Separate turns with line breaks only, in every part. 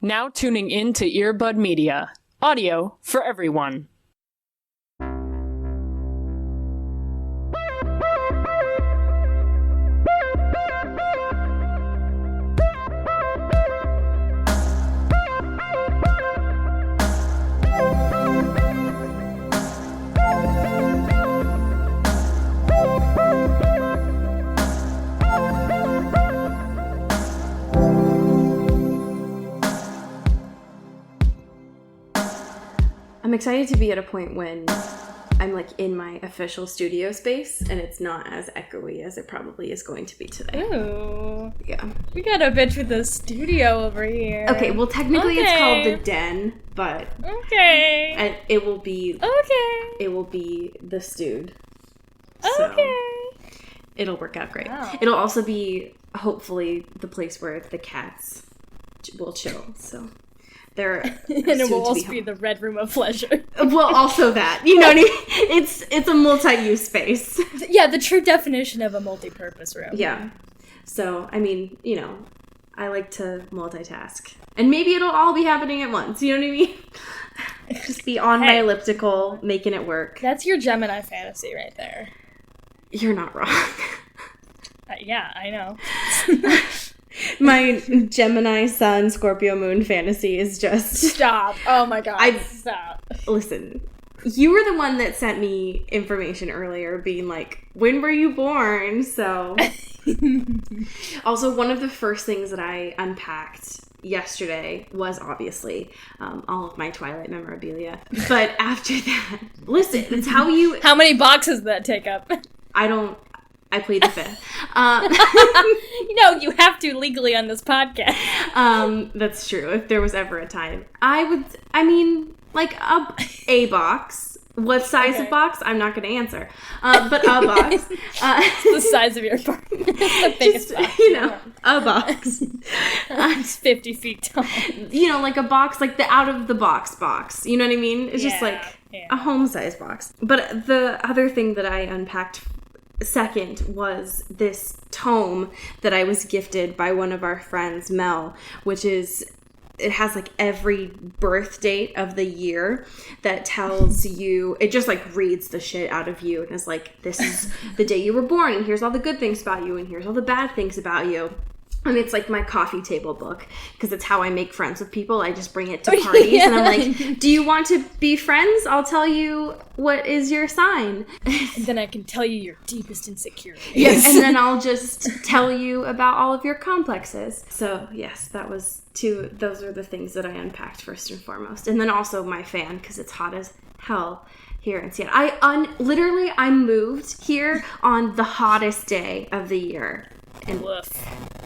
Now tuning in to Earbud Media. Audio for everyone.
I'm excited to be at a point when I'm like in my official studio space and it's not as echoey as it probably is going to be today.
Ooh.
Yeah.
We got a bitch with a studio over here.
Okay, well technically it's called the Den, but
okay.
it will be the stewed. So
Okay.
it'll work out great.
Wow.
It'll also be hopefully the place where the cats will chill. So they're
And it will also be
home.
the red room of pleasure.
Well, also that. You know what I mean? It's a multi-use space.
Yeah, the true definition of a multi-purpose room.
Yeah. So, I mean, you know, I like to multitask. And maybe it'll all be happening at once, you know what I mean? Just be on my elliptical, making it work.
That's your Gemini fantasy right there.
You're not wrong.
Yeah, I know.
My Gemini Sun Scorpio Moon fantasy is just...
Stop. Oh my god. Stop.
Listen, you were the one that sent me information earlier being like, when were you born? So... Also, one of the first things that I unpacked yesterday was obviously all of my Twilight memorabilia. But after that, listen, it's how you...
How many boxes did that take up?
I plead the fifth.
You know, you have to legally on this podcast.
That's true. If there was ever a time, I mean, like a box. What size of box? I'm not going to answer. But a box.
It's the size of your apartment. It's the biggest box.
You know, a box.
It's 50 feet tall.
You know, like a box, like the out of the box. You know what I mean? It's just like a home size box. But the other thing that I unpacked second was this tome that I was gifted by one of our friends, Mel, which is, it has like every birth date of the year that tells you, it just like reads the shit out of you and is like, this is the day you were born and here's all the good things about you and here's all the bad things about you. And it's like my coffee table book because it's how I make friends with people. I just bring it to parties and I'm like, do you want to be friends? I'll tell you what is your sign.
And then I can tell you your deepest insecurities.
Yes. And then I'll just tell you about all of your complexes. So yes, those are the things that I unpacked first and foremost. And then also my fan because it's hot as hell here in Seattle. I moved here on the hottest day of the year. And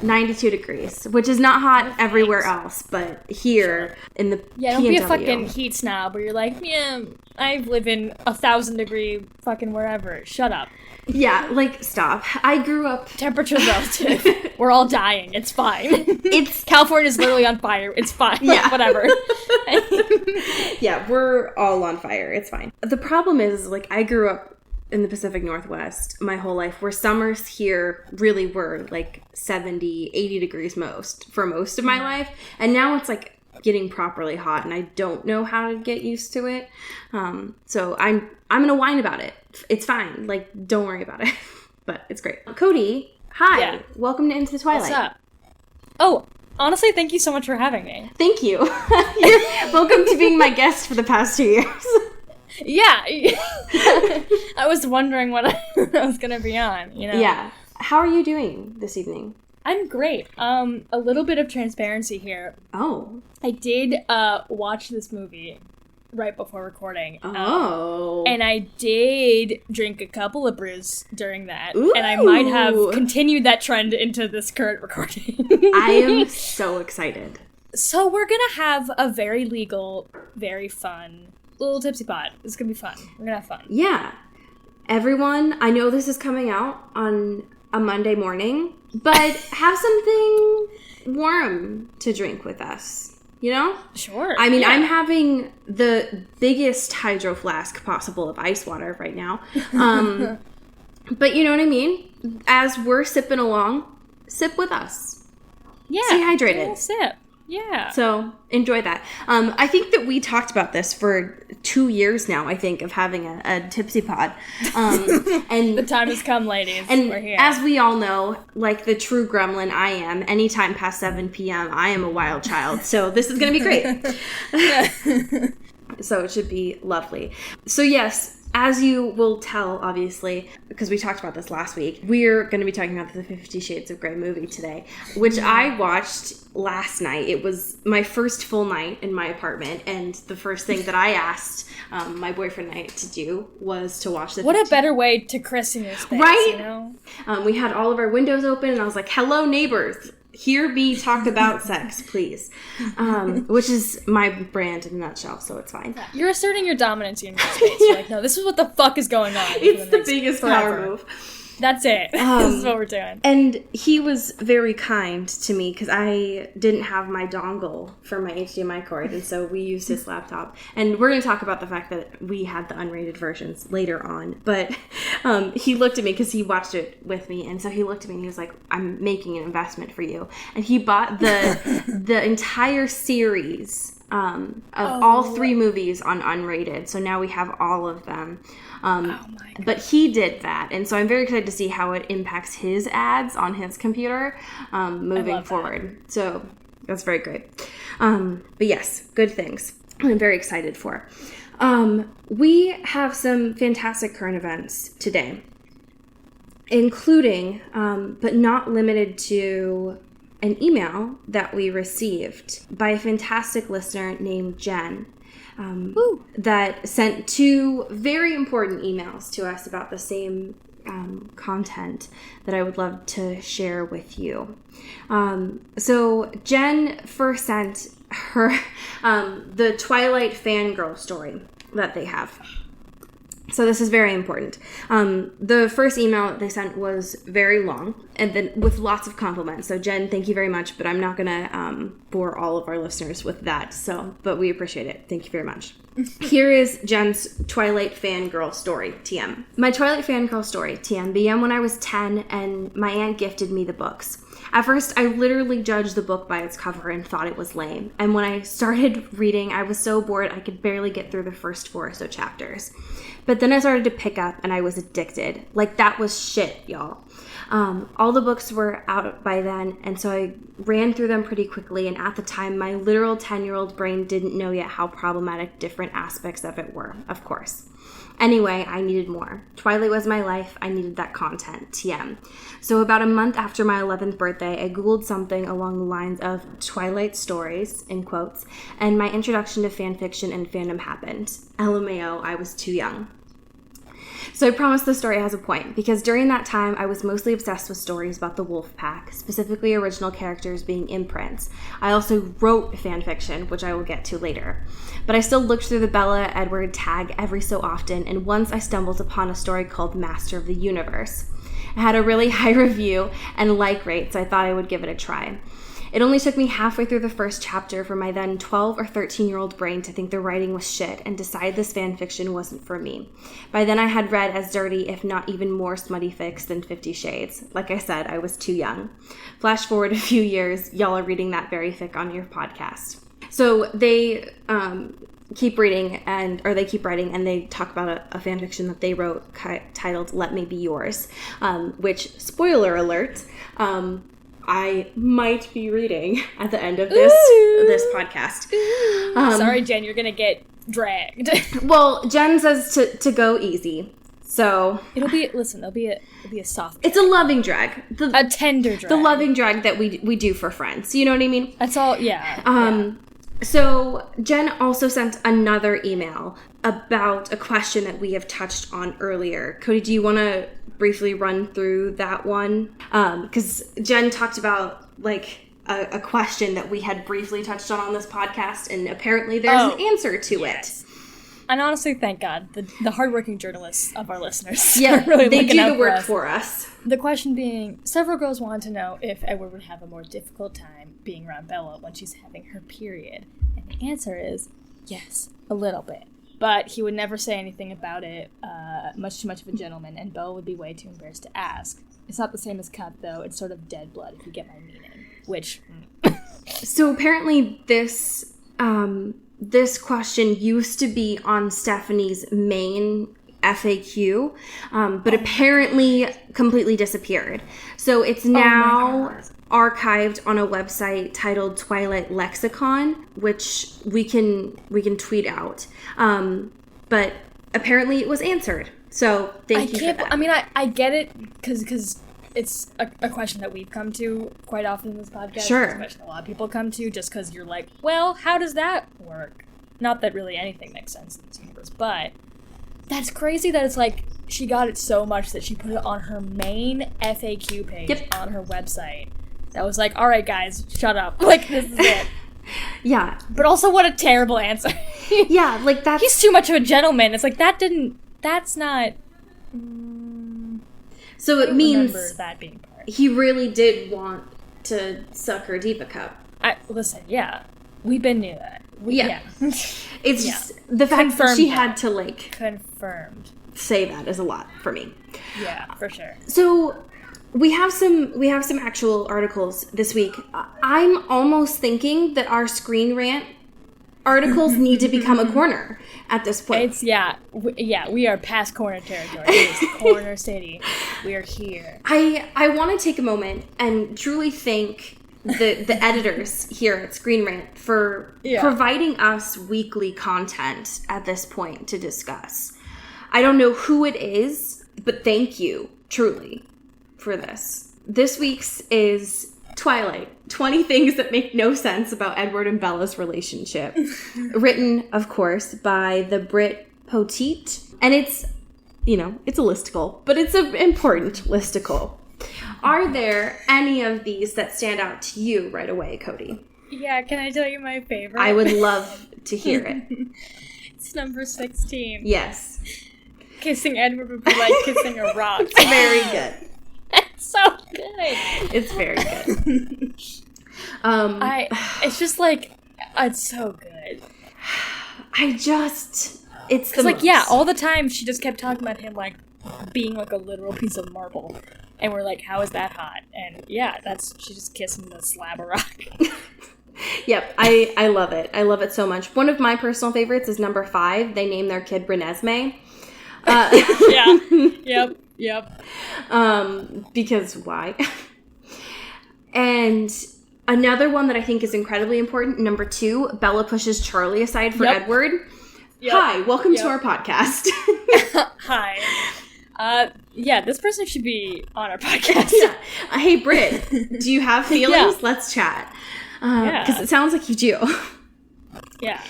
92 degrees, which is not hot everywhere else, but here in the
don't be a fucking heat snob where you're like, yeah, I live in 1,000 degree fucking wherever. Shut up.
Yeah, like, stop. I grew up...
Temperature's relative. We're all dying. It's fine. California's literally on fire. It's fine.
Yeah.
Like, whatever.
Yeah, we're all on fire. It's fine. The problem is, like, I grew up in the Pacific Northwest my whole life, where summers here really were like 70, 80 degrees for most of my life. And now it's like getting properly hot and I don't know how to get used to it. So I'm going to whine about it. It's fine. Like, don't worry about it. But it's great. Cody, hi. Yeah. Welcome to Into the Twilight.
What's up? Oh, honestly, thank you so much for having me.
Thank you. You're welcome to being my guest for the past 2 years.
Yeah. I was wondering what I was going to be on, you know?
Yeah. How are you doing this evening?
I'm great. A little bit of transparency here.
Oh.
I did watch this movie right before recording.
Oh.
And I did drink a couple of brews during that.
Ooh.
And I might have continued that trend into this current recording.
I am so excited.
So we're going to have a very legal, very fun little tipsy pod. It's gonna be fun. We're gonna have fun.
Yeah. Everyone, I know this is coming out on a Monday morning, but have something warm to drink with us. You know?
Sure.
I mean, I'm having the biggest hydro flask possible of ice water right now. But you know what I mean? As we're sipping along, sip with us.
Yeah.
Stay hydrated.
Sip. Yeah.
So enjoy that. I think that we talked about this for 2 years now, I think, of having a Tipsy Pod. And
The time has come, ladies.
and
We're here.
as we all know, like the true gremlin I am, anytime past 7 p.m., I am a wild child. So this is going to be great. So it should be lovely. So yes, as you will tell, obviously, because we talked about this last week, we're going to be talking about the 50 Shades of Grey movie today, which I watched last night. It was my first full night in my apartment, and the first thing that I asked my boyfriend and I to do was to watch the
What a better way to christen your space,
Right?
you know?
We had all of our windows open, and I was like, hello, neighbors. Hear me talk about sex, please. Which is my brand in a nutshell, so it's fine.
You're asserting your dominance in your space. You're like, no, this is what the fuck is going on.
It's the biggest power move.
That's it. This is what we're doing.
And he was very kind to me because I didn't have my dongle for my HDMI cord, and so we used his laptop. And we're going to talk about the fact that we had the unrated versions later on. But he looked at me because he watched it with me, and so he looked at me and he was like, I'm making an investment for you. And he bought the entire series of all 3 movies on unrated. So now we have all of them. But he did that, and so I'm very excited to see how it impacts his ads on his computer moving forward. So that's very great. But yes, good things I'm very excited for. We have some fantastic current events today, including, but not limited to, an email that we received by a fantastic listener named Jen. That sent 2 very important emails to us about the same content that I would love to share with you. So Jen first sent her the Twilight fangirl story that they have. So this is very important. The first email that they sent was very long, and then with lots of compliments. So Jen, thank you very much, but I'm not going to bore all of our listeners with that. But we appreciate it. Thank you very much. Here is Jen's Twilight fangirl story, TM. My Twilight fangirl story, TM, began when I was 10, and my aunt gifted me the books. At first, I literally judged the book by its cover and thought it was lame. And when I started reading, I was so bored I could barely get through the first 4 or so chapters. But then I started to pick up, and I was addicted. Like, that was shit, y'all. All the books were out by then, and so I ran through them pretty quickly, and at the time, my literal 10-year-old brain didn't know yet how problematic different aspects of it were, of course. Anyway, I needed more. Twilight was my life. I needed that content, TM. So about a month after my 11th birthday, I Googled something along the lines of Twilight stories, in quotes, and my introduction to fanfiction and fandom happened. LMAO, I was too young. So I promise the story has a point, because during that time, I was mostly obsessed with stories about the wolf pack, specifically original characters being imprints. I also wrote fanfiction, which I will get to later. But I still looked through the Bella Edward tag every so often, and once I stumbled upon a story called Master of the Universe. It had a really high review and like rate, so I thought I would give it a try. It only took me halfway through the first chapter for my then 12 or 13-year-old brain to think the writing was shit and decide this fan fiction wasn't for me. By then I had read as dirty, if not even more smutty fics than 50 Shades. Like I said, I was too young. Flash forward a few years, y'all are reading that very fic on your podcast. So they keep writing, and they talk about a fan fiction that they wrote titled Let Me Be Yours, which, spoiler alert, I might be reading at the end of this podcast.
Sorry, Jen, you're gonna get dragged.
Well, Jen says to go easy, so
it'll be a soft.
It's a loving drag,
a tender drag,
the loving drag that we do for friends. You know what I mean?
That's all. Yeah.
So Jen also sent another email about a question that we have touched on earlier. Cody, do you want to briefly run through that one? Because Jen talked about like a question that we had briefly touched on this podcast, and apparently there's an answer to it.
And honestly, thank God, the hardworking journalists of our listeners
are
really
they
looking
do
out
the work
for
us.
The question being, several girls want to know if Edward would have a more difficult time being around Bella when she's having her period. And the answer is, yes, a little bit. But he would never say anything about it, much too much of a gentleman, and Bella would be way too embarrassed to ask. It's not the same as cut, though. It's sort of dead blood, if you get my meaning. Which,
So apparently this this question used to be on Stephanie's main FAQ, but apparently completely disappeared. So it's now archived on a website titled Twilight Lexicon, which we can tweet out. But apparently it was answered. So thank you for that.
I mean, I get it because it's a question that we've come to quite often in this podcast.
Sure.
It's a question a lot of people come to just because you're like, well, how does that work? Not that really anything makes sense in this universe, but that's crazy that it's like she got it so much that she put it on her main FAQ page on her website. That was like, all right, guys, shut up. Like, this is it.
Yeah.
But also, what a terrible answer.
Yeah, like that's...
He's too much of a gentleman. It's like, that's not...
So it means
that being part.
He really did want to suck her diva cup.
Listen, yeah. We've been near that.
It's just the fact that she had to, like...
Confirmed.
Say that is a lot for me.
Yeah, for sure.
So... We have some actual articles this week. I'm almost thinking that our Screen Rant articles need to become a corner at this point.
We are past corner territory. It is Corner City. We are here.
I want to take a moment and truly thank the editors here at Screen Rant for providing us weekly content at this point to discuss. I don't know who it is, but thank you, truly, for this. This week's is Twilight, 20 Things That Make No Sense About Edward and Bella's Relationship. Written, of course, by the Brit Poteet. And it's, it's a listicle, but it's an important listicle. Are there any of these that stand out to you right away, Cody?
Yeah, can I tell you my favorite?
I would love to hear it.
It's number 16.
Yes.
Kissing Edward would be like kissing a rock.
Very good.
It's so good.
It's very good.
It's just like, it's so good.
It's the
like, yeah, all the time she just kept talking about him like being like a literal piece of marble. And we're like, how is that hot? And yeah, she just kissed him the slab of rock.
Yep, I love it. I love it so much. One of my personal favorites is number 5. They name their kid Renesmee.
Yeah. Yep.
Because why? And another one that I think is incredibly important, number 2, Bella pushes Charlie aside for Edward. Yep. Hi, welcome to our podcast.
Hi. This person should be on our podcast.
Hey, Britt, do you have feelings? Yeah. Let's chat. Because it sounds like you do.
Yeah.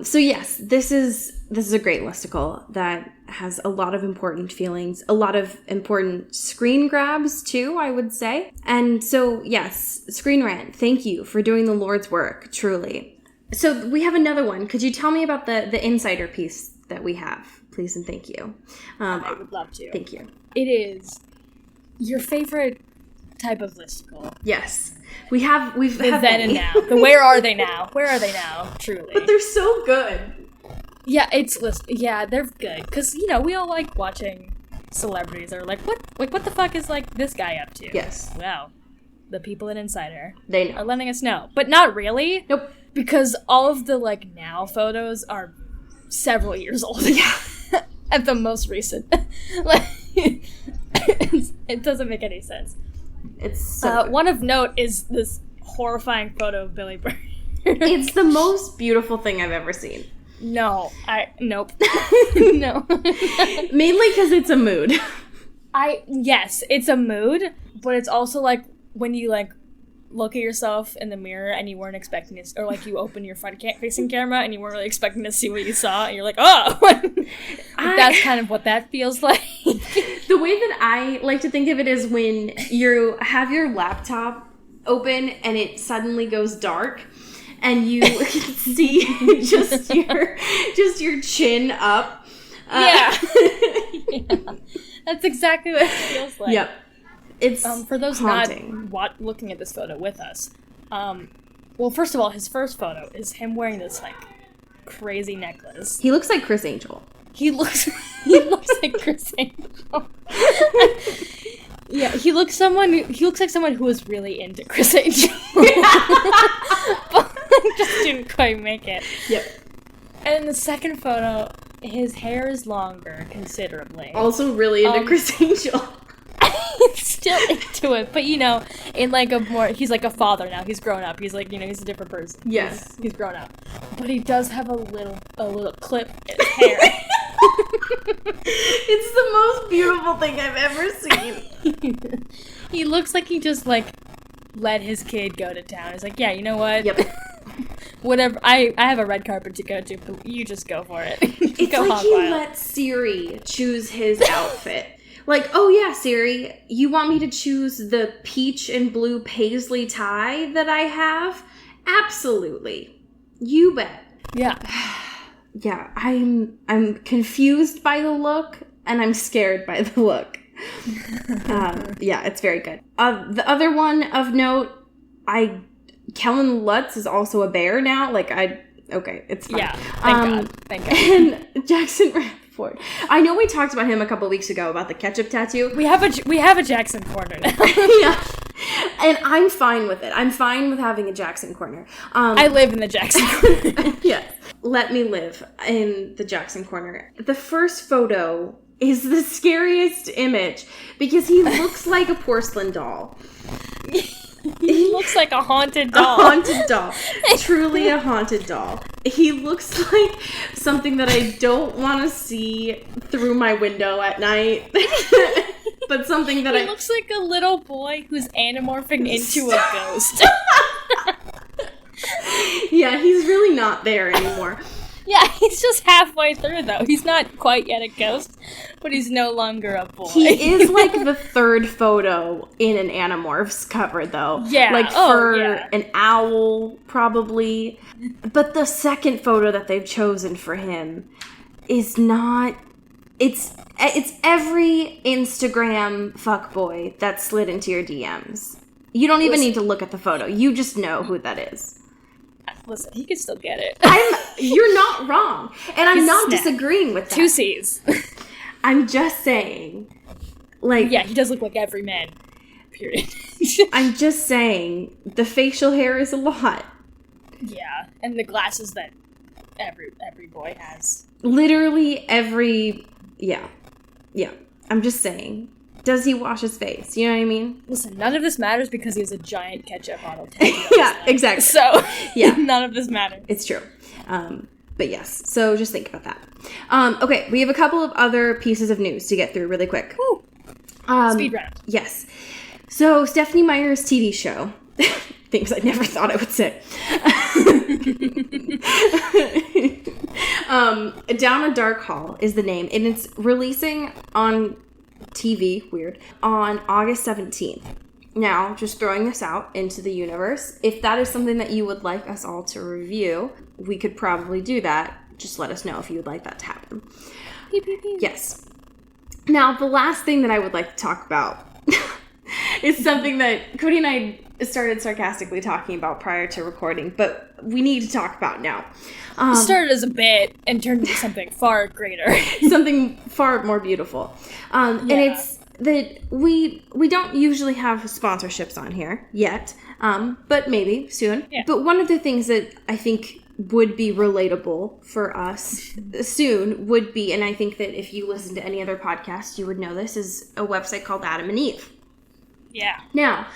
So yes, this is a great listicle that has a lot of important feelings, a lot of important screen grabs too, I would say. And so yes, Screen Rant, thank you for doing the Lord's work, truly. So we have another one. Could you tell me about the insider piece that we have, please and thank you?
I would love to.
Thank you.
It is your favorite type of listicle.
Yes. We've had
then and now. The where are they now? Where are they now? Truly.
But they're so good.
Yeah, they're good. Because, we all like watching celebrities that are like, what the fuck is, like, this guy up to?
Yes.
Well, the people at Insider
they know.
Are letting us know. But not really.
Nope.
Because all of the, like, now photos are several years old.
Yeah.
At the most recent. Like, it doesn't make any sense.
It's so
one of note is this horrifying photo of Billy Bird.
It's the most beautiful thing I've ever seen.
Nope. No.
Mainly because it's a mood.
Yes, it's a mood, but it's also like when you like look at yourself in the mirror and you weren't expecting to, or like you open your front-facing camera and you weren't really expecting to see what you saw, and you're like, oh! That's kind of what that feels like.
The way that I like to think of it is when you have your laptop open and it suddenly goes dark and you see just your chin up.
Yeah. That's exactly what it feels like.
Yep. It's
for those
haunting.
Not looking at this photo with us. Well, first of all, his first photo is him wearing this like crazy necklace.
He looks like Chris Angel.
He looks like Chris Angel. Yeah, he looks like someone who was really into Chris Angel. But just didn't quite make it.
Yep.
And in the second photo, his hair is longer considerably.
Also really into Chris Angel.
He's still into it, but in like he's like a father now. He's grown up. He's like, he's a different person.
Yes.
He's grown up. But he does have a little clip in his hair.
It's the most beautiful thing I've ever seen.
He looks like he just like let his kid go to town. He's like, yeah, you know what?
Yep.
Whatever. I have a red carpet to go to, but you just go for it.
It's
go
like he let Siri choose his outfit. Like, oh yeah, Siri, you want me to choose the peach and blue paisley tie that I have? Absolutely. You bet.
Yeah.
Yeah, I'm confused by the look, and I'm scared by the look. Yeah, it's very good. The other one of note, Kellen Lutz is also a bear now. Okay, it's fine.
Yeah, thank God.
And Jackson Rappaport. I know we talked about him a couple weeks ago about the ketchup tattoo.
We have a Jackson corner now.
Yeah. And I'm fine with it. I'm fine with having a Jackson corner.
I live in the Jackson corner.
Yes. Let me live in the Jackson corner. The first photo is the scariest image because he looks like a porcelain doll.
He looks like a haunted doll.
A haunted doll. Truly a haunted doll. He looks like something that I don't want to see through my window at night. But something that
He looks like a little boy who's anamorphing into a ghost.
Yeah, he's really not there anymore.
Yeah, he's just halfway through, though. He's not quite yet a ghost, but he's no longer a boy.
He is like the third photo in an Animorphs cover, though.
Yeah.
Like for an owl, probably. But the second photo that they've chosen for him is not... It's every Instagram fuckboy that slid into your DMs. You don't even need to look at the photo. You just know who that is.
Listen, he can still get it.
You're not wrong. And I'm not disagreeing with that.
2 C's.
I'm just saying, like...
Yeah, he does look like every man. Period.
I'm just saying, the facial hair is a lot.
Yeah, and the glasses that every boy has.
Literally every... Yeah. I'm just saying. Does he wash his face? You know what I mean?
Listen, none of this matters because he has a giant ketchup bottle.
Yeah, exactly.
So,
yeah,
none of this matters.
It's true. But yes, so just think about that. Okay, we have a couple of other pieces of news to get through really quick.
Woo. Speed round.
Yes. So, Stephenie Meyer's TV show, things I never thought I would say. Down a Dark Hall is the name, and it's releasing on TV, weird, on August 17th. Now, just throwing this out into the universe, if that is something that you would like us all to review, we could probably do that. Just let us know if you would like that to happen.
Pew, pew, pew.
Yes. Now, the last thing that I would like to talk about is something that Cody and I started sarcastically talking about prior to recording, but we need to talk about now.
It started as a bit and turned into something far greater.
Something far more beautiful. And it's that we don't usually have sponsorships on here yet, but maybe soon. Yeah. But one of the things that I think would be relatable for us soon would be, and I think that if you listen to any other podcast, you would know this, is a website called Adam and Eve.
Yeah.
Now,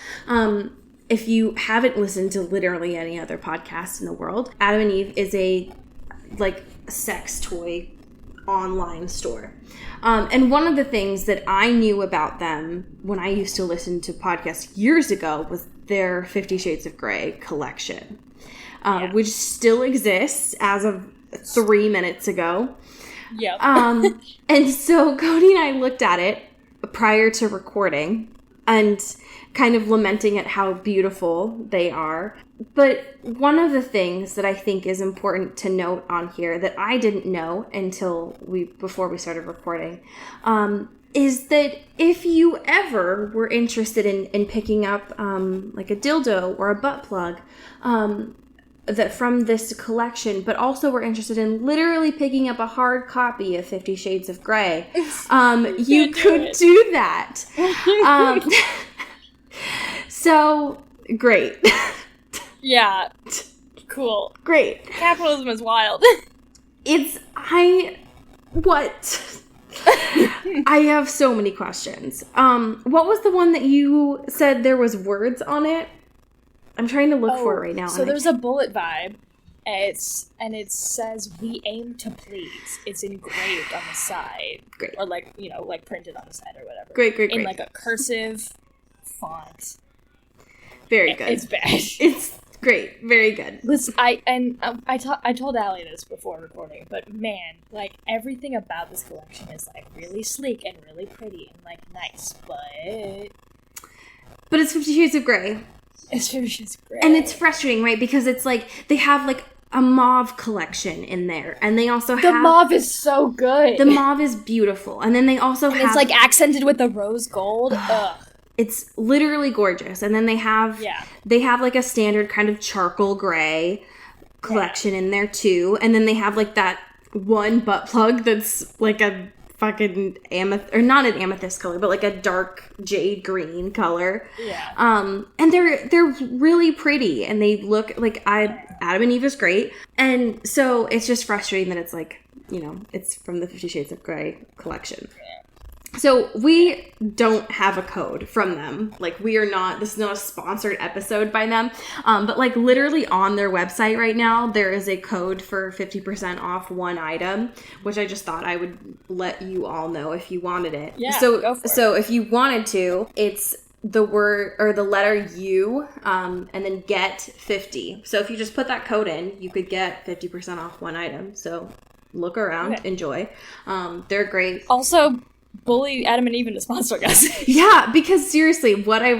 if you haven't listened to literally any other podcast in the world, Adam and Eve is a sex toy online store. And one of the things that I knew about them when I used to listen to podcasts years ago was their 50 Shades of Grey collection, which still exists as of 3 minutes ago.
Yep.
And so Cody and I looked at it prior to recording and kind of lamenting at how beautiful they are. But one of the things that I think is important to note on here that I didn't know until before we started recording, is that if you ever were interested in picking up like a dildo or a butt plug, that from this collection, but also were interested in literally picking up a hard copy of 50 Shades of Grey, you could do that. So, great.
Yeah. Cool.
Great.
Capitalism is wild.
I have so many questions. What was the one that you said there was words on it? I'm trying to look for it right now.
So there's a bullet vibe. And it says, "We aim to please." It's engraved on the side.
Great.
Or like printed on the side or whatever.
Great.
In like a cursive font.
Very good.
It's bad.
It's great. Very good.
Listen, I told Allie this before recording, but man, like everything about this collection is like really sleek and really pretty and like nice,
but it's 50 Shades of Grey.
It's 50 Shades of Grey.
And it's frustrating, right? Because it's like they have like a mauve collection in there, and they also have
the mauve is so good.
The mauve is beautiful, and then they also have
it's like accented with the rose gold. Ugh.
It's literally gorgeous. And then they have like a standard kind of charcoal gray collection in there too. And then they have like that one butt plug that's like a fucking amethyst, or not an amethyst color, but like a dark jade green color.
Yeah.
And they're really pretty, and they look like Adam and Eve is great. And so it's just frustrating that it's like, you know, it's from the 50 Shades of Grey collection. So we don't have a code from them. Like this is not a sponsored episode by them. But like literally on their website right now, there is a code for 50% off one item, which I just thought I would let you all know if you wanted it.
Yeah, go for it.
So if you wanted to, it's the word or the letter U, and then get 50. So if you just put that code in, you could get 50% off one item. So look around, enjoy. They're great.
Also, bully Adam and Eve into sponsoring us.
Yeah, because seriously, I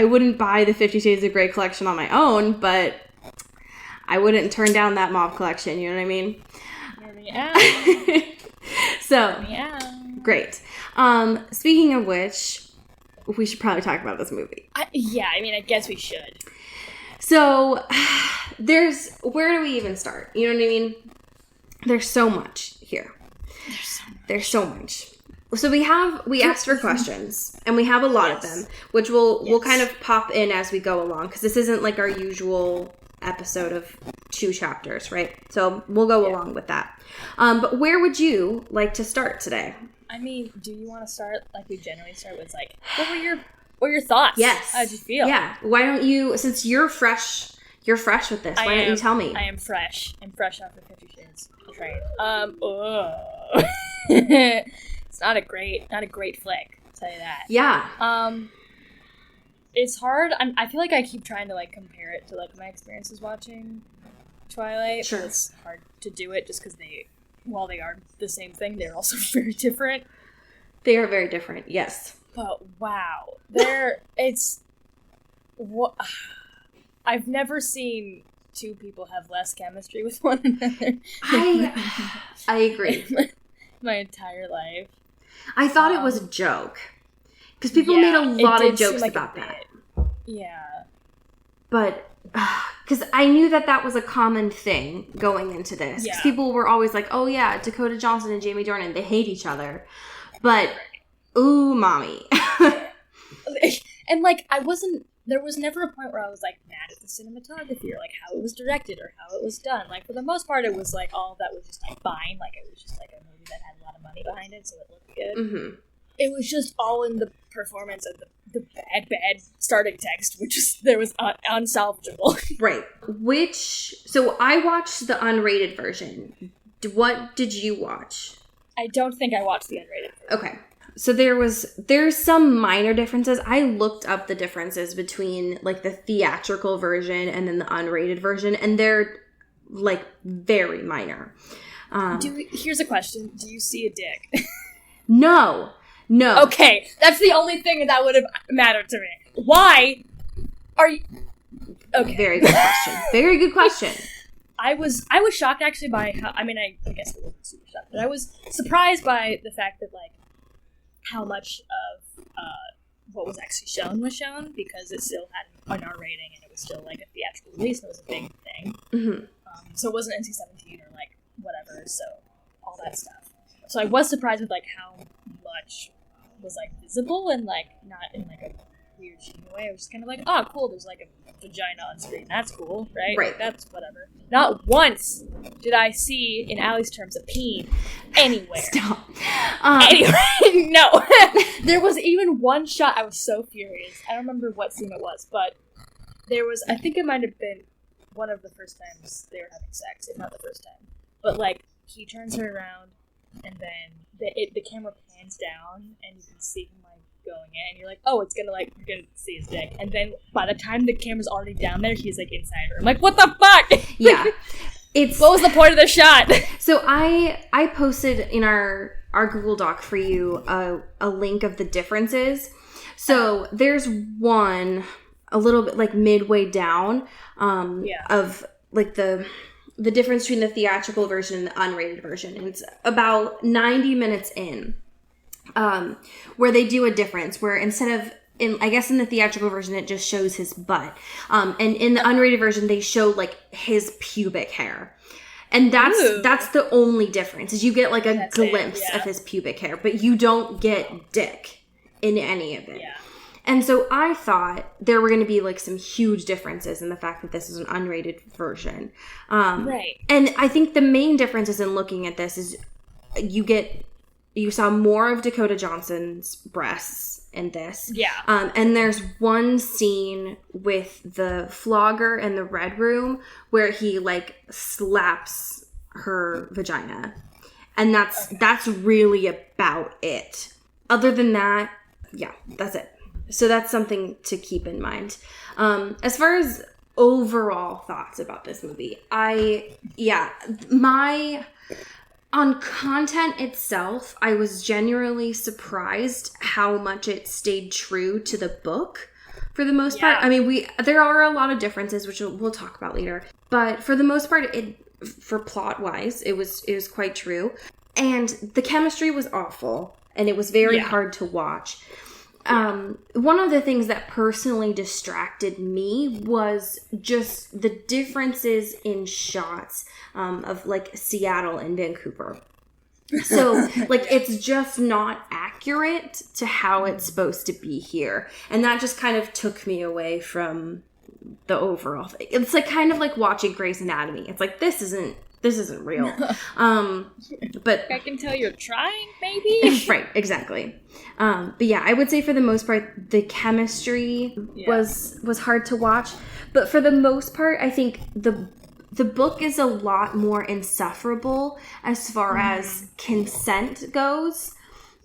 wouldn't buy the 50 Shades of Grey collection on my own, but I wouldn't turn down that mauve collection, you know what I mean?
Yeah.
So,
great.
Speaking of which, we should probably talk about this movie.
I guess we should.
So, where do we even start? You know what I mean? There's so much here. There's so much. So we asked for questions, and we have a lot of them, which we'll kind of pop in as we go along, because this isn't like our usual episode of 2 chapters, right? So we'll go along with that. But where would you like to start today?
I mean, do you want to start like we generally start with, like, what were your thoughts?
Yes.
How did you feel? Yeah.
Why don't you, since you're fresh with this, why don't you tell me?
I am fresh. I'm fresh off the 50 Shades. That's right. It's not a great flick, I'll tell you that.
Yeah.
It's hard. I feel like I keep trying to like compare it to like my experiences watching Twilight.
Sure.
But it's hard to do it just because while they are the same thing, they're also very different.
They are very different, yes.
But wow, I've never seen two people have less chemistry with one another.
I agree.
My entire life.
I thought it was a joke. Because people made a lot of jokes about that.
Yeah.
But, because I knew that was a common thing going into this. Because people were always like, oh yeah, Dakota Johnson and Jamie Dornan, they hate each other. But, ooh, mommy.
And like, there was never a point where I was like mad at the cinematography or like how it was directed or how it was done. Like for the most part, it was like all of that was just like fine. Like it was just like a movie that had a lot of money behind it, so it looked good.
Mm-hmm.
It was just all in the performance of the bad starting text, which was unsalvageable.
Right. So I watched the unrated version. What did you watch?
I don't think I watched the unrated version.
Okay. So there's some minor differences. I looked up the differences between like the theatrical version and then the unrated version, and they're like very minor.
Here's a question: do you see a dick?
No.
Okay, that's the only thing that would have mattered to me. Why are you? Okay.
Very good question. Very good question.
I was shocked actually by how. I mean, I guess I wasn't super shocked, but I was surprised by the fact that like how much of what was actually shown was shown, because it still had an R rating and it was still like a theatrical release and it was a big thing.
Mm-hmm.
So it wasn't NC-17 or like whatever, so all that stuff. So I was surprised with like how much was like visible and like not in like a weird shitty way. I was just kind of like, oh cool, there's like a vagina on screen. That's cool, right?
Right.
Like, that's whatever. Not once did I see, in Allie's terms, a peen anywhere.
Stop.
Anyway, no. There was even one shot. I was so furious. I don't remember what scene it was, but there was, I think it might have been one of the first times they were having sex, if not the first time. But like, he turns her around, and then the camera pans down, and you can see him like going in, and you're like, oh, it's gonna like, you're gonna see his dick. And then by the time the camera's already down there, he's like inside her. I'm like, what the fuck?
Yeah.
What was the point of the shot?
So I posted in our Google Doc for you a link of the differences. So there's one a little bit like midway down of like the difference between the theatrical version and the unrated version. And it's about 90 minutes in where they do a difference where instead of I guess in the theatrical version, it just shows his butt. And in the unrated version, they show like his pubic hair. And that's the only difference is you get like a glimpse of his pubic hair, but you don't get dick in any of it.
Yeah.
And so I thought there were going to be like some huge differences in the fact that this is an unrated version.
Right.
And I think the main differences in looking at this is you saw more of Dakota Johnson's breasts in this.
Yeah.
And there's one scene with the flogger in the red room where he like slaps her vagina. And that's really about it. Other than that, yeah, that's it. So that's something to keep in mind. As far as overall thoughts about this movie, on content itself, I was genuinely surprised how much it stayed true to the book for the most part. I mean, there are a lot of differences, which we'll talk about later. But for the most part, for plot-wise, it was quite true. And the chemistry was awful, and it was very hard to watch. One of the things that personally distracted me was just the differences in shots of like Seattle and Vancouver. So like it's just not accurate to how it's supposed to be here. And that just kind of took me away from the overall thing. It's like kind of like watching Grey's Anatomy. It's like this isn't real. But
I can tell you're trying, maybe.
Right, exactly. But yeah, I would say for the most part, the chemistry was hard to watch. But for the most part, I think the book is a lot more insufferable as far as consent goes,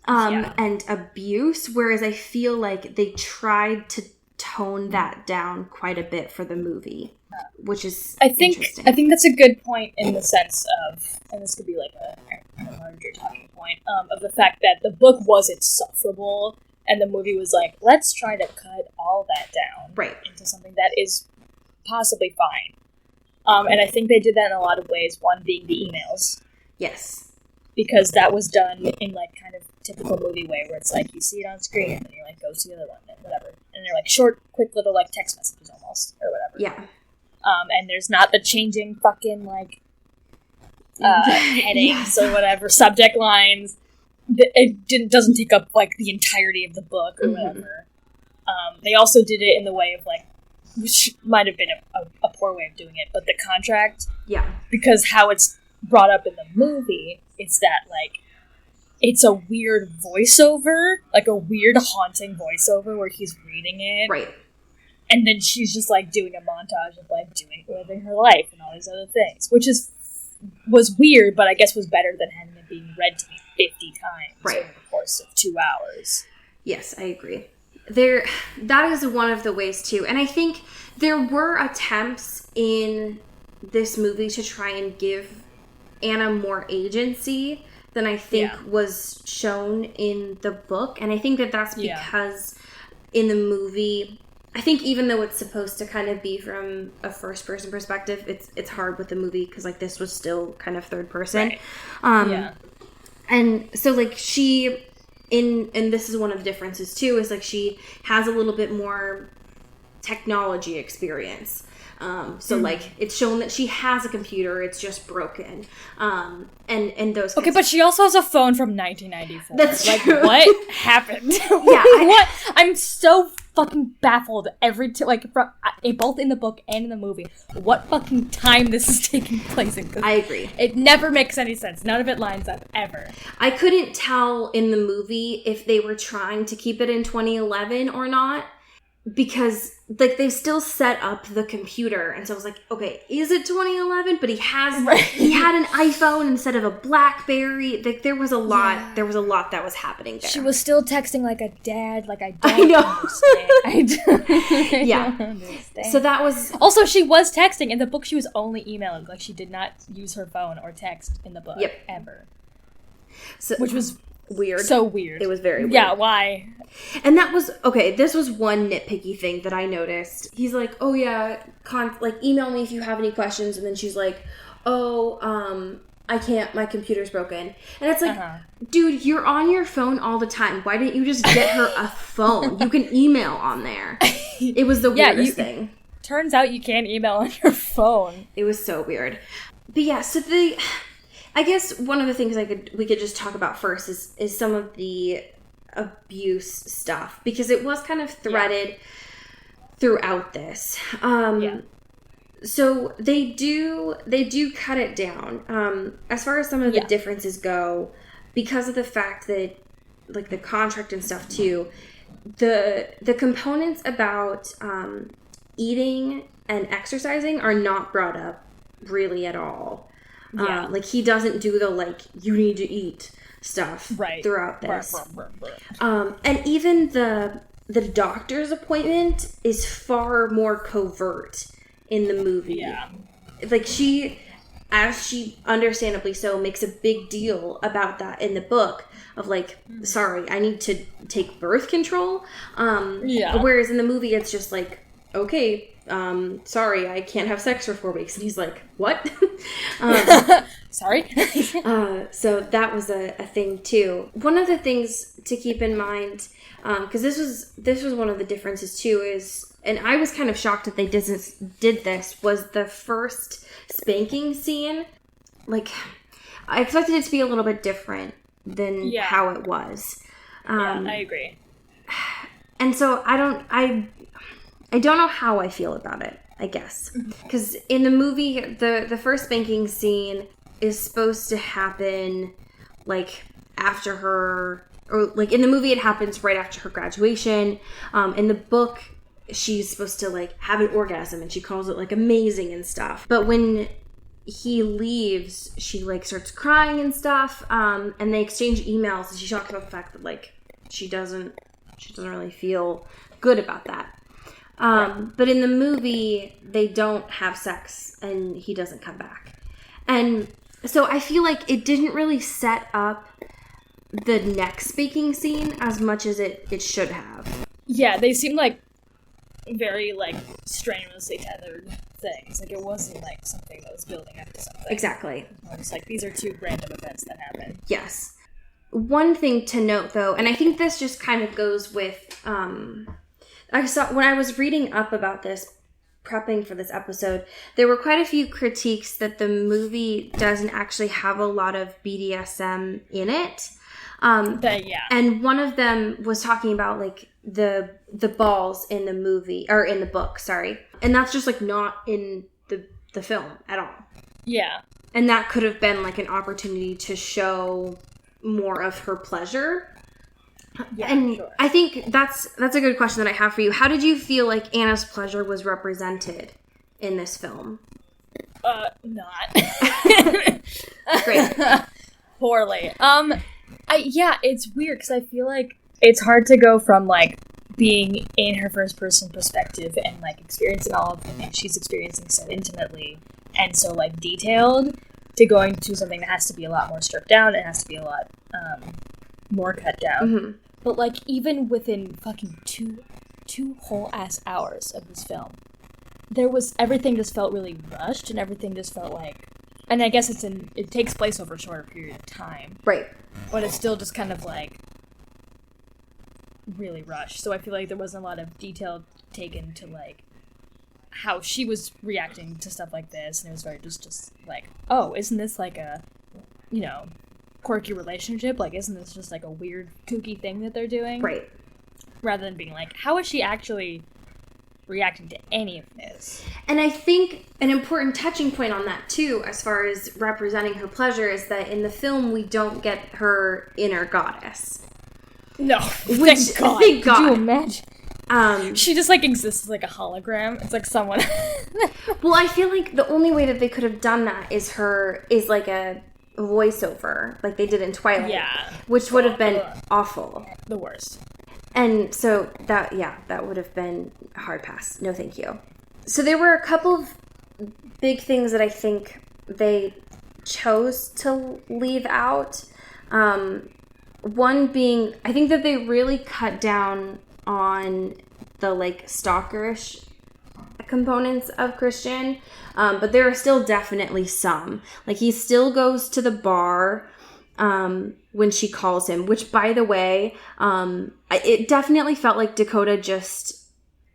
and abuse. Whereas I feel like they tried to tone that down quite a bit for the movie, which is interesting.
I think that's a good point in the sense of, and this could be like a larger talking point, of the fact that the book was insufferable and the movie was like, let's try to cut all that down into something that is possibly fine. And I think they did that in a lot of ways, one being the emails.
Yes.
Because that was done in like kind of typical movie way where it's like you see it on screen and then you're like, go see the other one and whatever. And they're like short, quick little like text messages almost or whatever.
Yeah.
And there's not the changing fucking like headings or whatever, subject lines. It doesn't take up like the entirety of the book or whatever. They also did it in the way of like, which might have been a poor way of doing it, but the contract.
Yeah.
Because how it's brought up in the movie, it's that like it's a weird voiceover, like a weird haunting voiceover where he's reading it.
Right.
And then she's just like doing a montage of like living her life and all these other things, which was weird, but I guess was better than having it being read to me 50 times over the course of 2 hours.
Yes, I agree. That is one of the ways too. And I think there were attempts in this movie to try and give Anna more agency than I think was shown in the book. And I think that's because in the movie, I think even though it's supposed to kind of be from a first person perspective, it's hard with the movie because like this was still kind of third person.
Right.
And so like she and this is one of the differences too, is like she has a little bit more technology experience. So like it's shown that she has a computer, it's just broken. And those
okay, but she also has a phone from 1994.
That's
like
true.
What happened? What? I'm so fucking baffled every both in the book and in the movie. What fucking time this is taking place in?
I agree.
It never makes any sense. None of it lines up ever.
I couldn't tell in the movie if they were trying to keep it in 2011 or not, because like they still set up the computer, and so I was like, okay, is it 2011? But he had an iPhone instead of a BlackBerry. Like there was a lot that was happening there.
She was still texting like a dad, like I don't understand. I don't understand.
So that was
also, she was texting in the book. She was only emailing, like she did not use her phone or text in the book ever.
So
which was
weird.
So weird.
It was very weird.
Yeah, why?
And that was, okay, this was one nitpicky thing that I noticed. He's like, oh yeah, email me if you have any questions. And then she's like, oh, I can't, my computer's broken. And it's like, dude, you're on your phone all the time. Why didn't you just get her a phone? You can email on there. It was the weirdest thing.
Turns out you can't email on your phone.
It was so weird. But yeah, so I guess one of the things we could just talk about first is some of the abuse stuff, because it was kind of threaded throughout this. So they do cut it down. As far as some of the differences go, because of the fact that like the contract and stuff too, the components about eating and exercising are not brought up really at all. Like he doesn't do the like you need to eat stuff throughout this. And even the doctor's appointment is far more covert in the movie. Yeah. Like she understandably so makes a big deal about that in the book of like, sorry, I need to take birth control. Whereas in the movie it's just like, okay, sorry, I can't have sex for 4 weeks. And he's like, what?
Sorry?
So that was a thing too. One of the things to keep in mind, because this was one of the differences too, is, and I was kind of shocked that they did this, was the first spanking scene. Like, I expected it to be a little bit different than how it was.
I agree.
And so I don't know how I feel about it, I guess. Because in the movie, the first spanking scene is supposed to happen, like, after her... Or, like, in the movie, it happens right after her graduation. In the book, she's supposed to, like, have an orgasm, and she calls it, like, amazing and stuff. But when he leaves, she, like, starts crying and stuff, and they exchange emails, and she talks about the fact that, like, she doesn't really feel good about that. But in the movie, they don't have sex, and he doesn't come back. And so I feel like it didn't really set up the next speaking scene as much as it should have.
Yeah, they seem like very, like, strenuously tethered things. Like, it wasn't, like, something that was building up to something.
Exactly.
It's like, these are two random events that happen.
Yes. One thing to note, though, and I think this just kind of goes with... I saw when I was reading up about this, prepping for this episode, there were quite a few critiques that the movie doesn't actually have a lot of BDSM in it. And one of them was talking about like the balls in the movie, or in the book, sorry. And that's just like not in the film at all.
Yeah.
And that could have been like an opportunity to show more of her pleasure. Yeah, and sure. I think that's a good question that I have for you. How did you feel like Anna's pleasure was represented in this film?
Not.
Great.
Poorly. It's weird because I feel like it's hard to go from like being in her first person perspective and like experiencing all of the things she's experiencing so intimately and so like detailed to going to something that has to be a lot more stripped down. It has to be a lot more cut down. Mm-hmm. But like even within fucking two whole ass hours of this film, everything just felt really rushed and everything just felt like, and I guess it takes place over a shorter period of time.
Right.
But it's still just kind of like, really rushed. So I feel like there wasn't a lot of detail taken to, like, how she was reacting to stuff like this. And it was very just like, oh, isn't this like a, you know, quirky relationship? Like, isn't this just like a weird, kooky thing that they're doing?
Right.
Rather than being like, how is she actually reacting to any of this?
And I think an important touching point on that, too, as far as representing her pleasure, is that in the film, we don't get her inner goddess.
No.
Which,
Thank God.
thank God.
Could you imagine? She just, like, exists as, like, a hologram. It's like someone...
Well, I feel like the only way that they could have done that is like a voiceover, like they did in Twilight.
Yeah.
Which would have been awful.
The worst.
And so that would have been a hard pass. No, thank you. So there were a couple of big things that I think they chose to leave out. One being, I think that they really cut down on the, like, stalkerish components of Christian, but there are still definitely some. Like, he still goes to the bar when she calls him, which, by the way, it definitely felt like Dakota just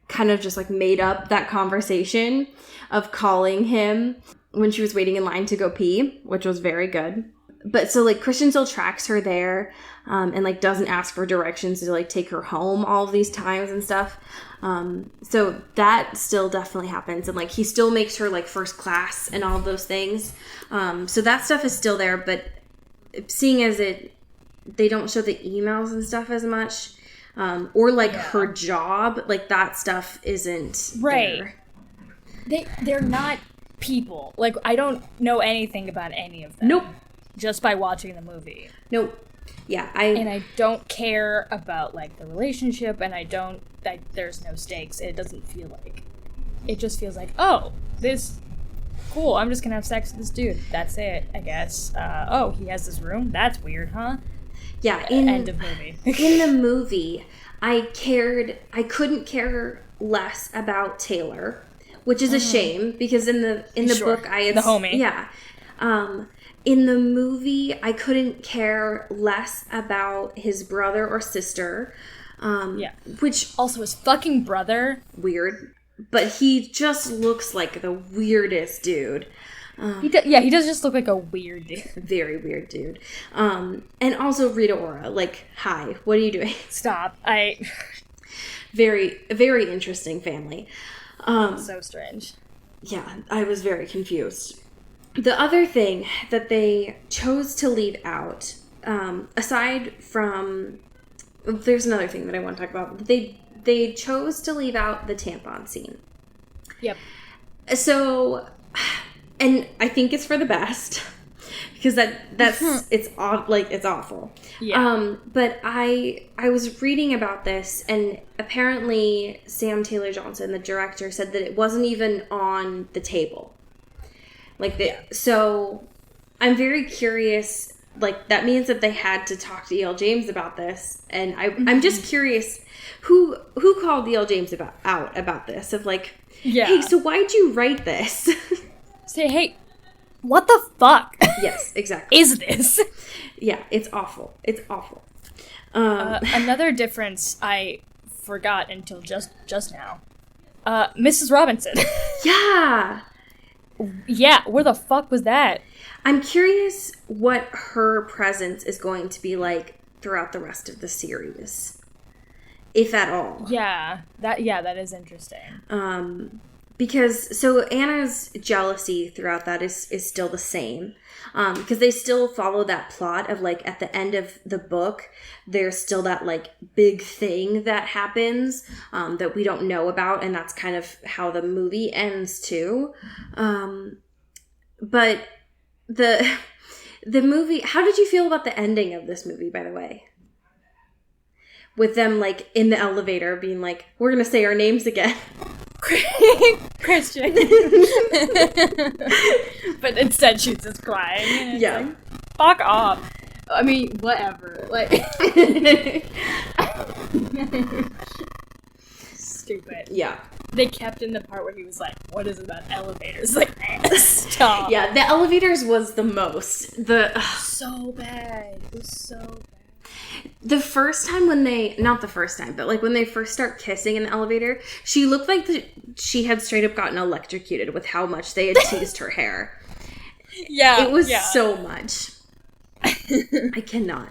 kind of just, like, made up that conversation of calling him when she was waiting in line to go pee, which was very good. But so, like, Christian still tracks her there, and, like, doesn't ask for directions to, like, take her home all of these times and stuff. So that still definitely happens. And, like, he still makes her, like, first class and all of those things. So that stuff is still there, but seeing as they don't show the emails and stuff as much, or, like, her job, like, that stuff isn't
right
there.
They're not people. Like, I don't know anything about any of them.
Nope.
Just by watching the movie.
Nope. Yeah,
I don't care about, like, the relationship, and there's no stakes. It doesn't feel like, it just feels like, oh, this, cool, I'm just gonna have sex with this dude. That's it, I guess. Oh, he has this room? That's weird, huh?
Yeah,
end of movie.
In the movie, I couldn't care less about Taylor, which is a shame, because in the book I had...
The homie.
Yeah. In the movie, I couldn't care less about his brother or sister. Which...
Also, his fucking brother.
Weird. But he just looks like the weirdest dude.
He does just look like a weird dude.
Very weird dude. And also Rita Ora. Like, hi, what are you doing?
Stop.
Very, very interesting family.
So strange.
Yeah, I was very confused. The other thing that they chose to leave out, aside from... There's another thing that I want to talk about. They chose to leave out the tampon scene.
Yep.
So, and I think it's for the best, because that's it's awful.
Yeah.
But I was reading about this, and apparently Sam Taylor Johnson, the director, said that it wasn't even on the table. So I'm very curious. Like, that means that they had to talk to E.L. James about this, and I'm just curious who called E.L. James about this, of like, hey, so why'd you write this?
Say, hey, what the fuck?
Yes, exactly.
Is this?
Yeah, it's awful. It's awful.
Another difference I forgot until just now. Mrs. Robinson.
Yeah.
Yeah, where the fuck was that?
I'm curious what her presence is going to be like throughout the rest of the series, if at all.
Yeah, that is interesting.
Because, so Anna's jealousy throughout that is still the same. Because they still follow that plot of, like, at the end of the book, there's still that, like, big thing that happens that we don't know about, and that's kind of how the movie ends, too. But the movie... How did you feel about the ending of this movie, by the way? With them, like, in the elevator being like, we're gonna say our names again.
Christian. But instead she's just crying. And
yeah.
Like, fuck off. I mean, whatever. Like, stupid.
Yeah.
They kept in the part where he was like, what is it about elevators? Like, stop.
Yeah, the elevators was the most.
So bad. It was so bad.
The first time not the first time, but like when they first start kissing in the elevator, she looked like she had straight up gotten electrocuted with how much they had teased her hair.
Yeah.
It was so much. I cannot.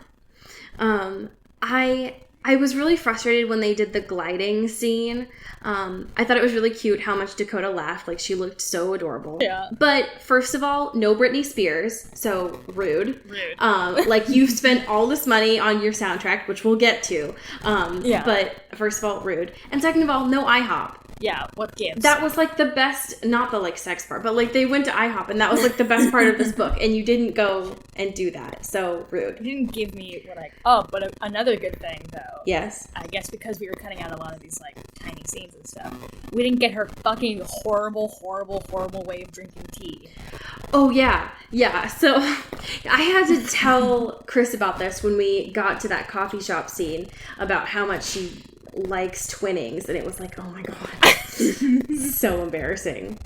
I was really frustrated when they did the gliding scene. I thought it was really cute how much Dakota laughed. Like, she looked so adorable.
Yeah.
But, first of all, no Britney Spears. So, rude.
Rude.
Like, you've spent all this money on your soundtrack, which we'll get to.
Yeah.
But, first of all, rude. And second of all, no IHOP.
Yeah, what gives?
That was, like, the best, not the, like, sex part, but, like, they went to IHOP, and that was, like, the best part of this book, and you didn't go and do that. So, rude.
You didn't give me what I... Oh, but another good thing, though.
Yes.
I guess because we were cutting out a lot of these, like, tiny scenes and stuff, we didn't get her fucking horrible way of drinking tea.
Oh, yeah. Yeah. So, I had to tell Chris about this when we got to that coffee shop scene about how much she likes Twinings, and it was like, oh my god, so embarrassing.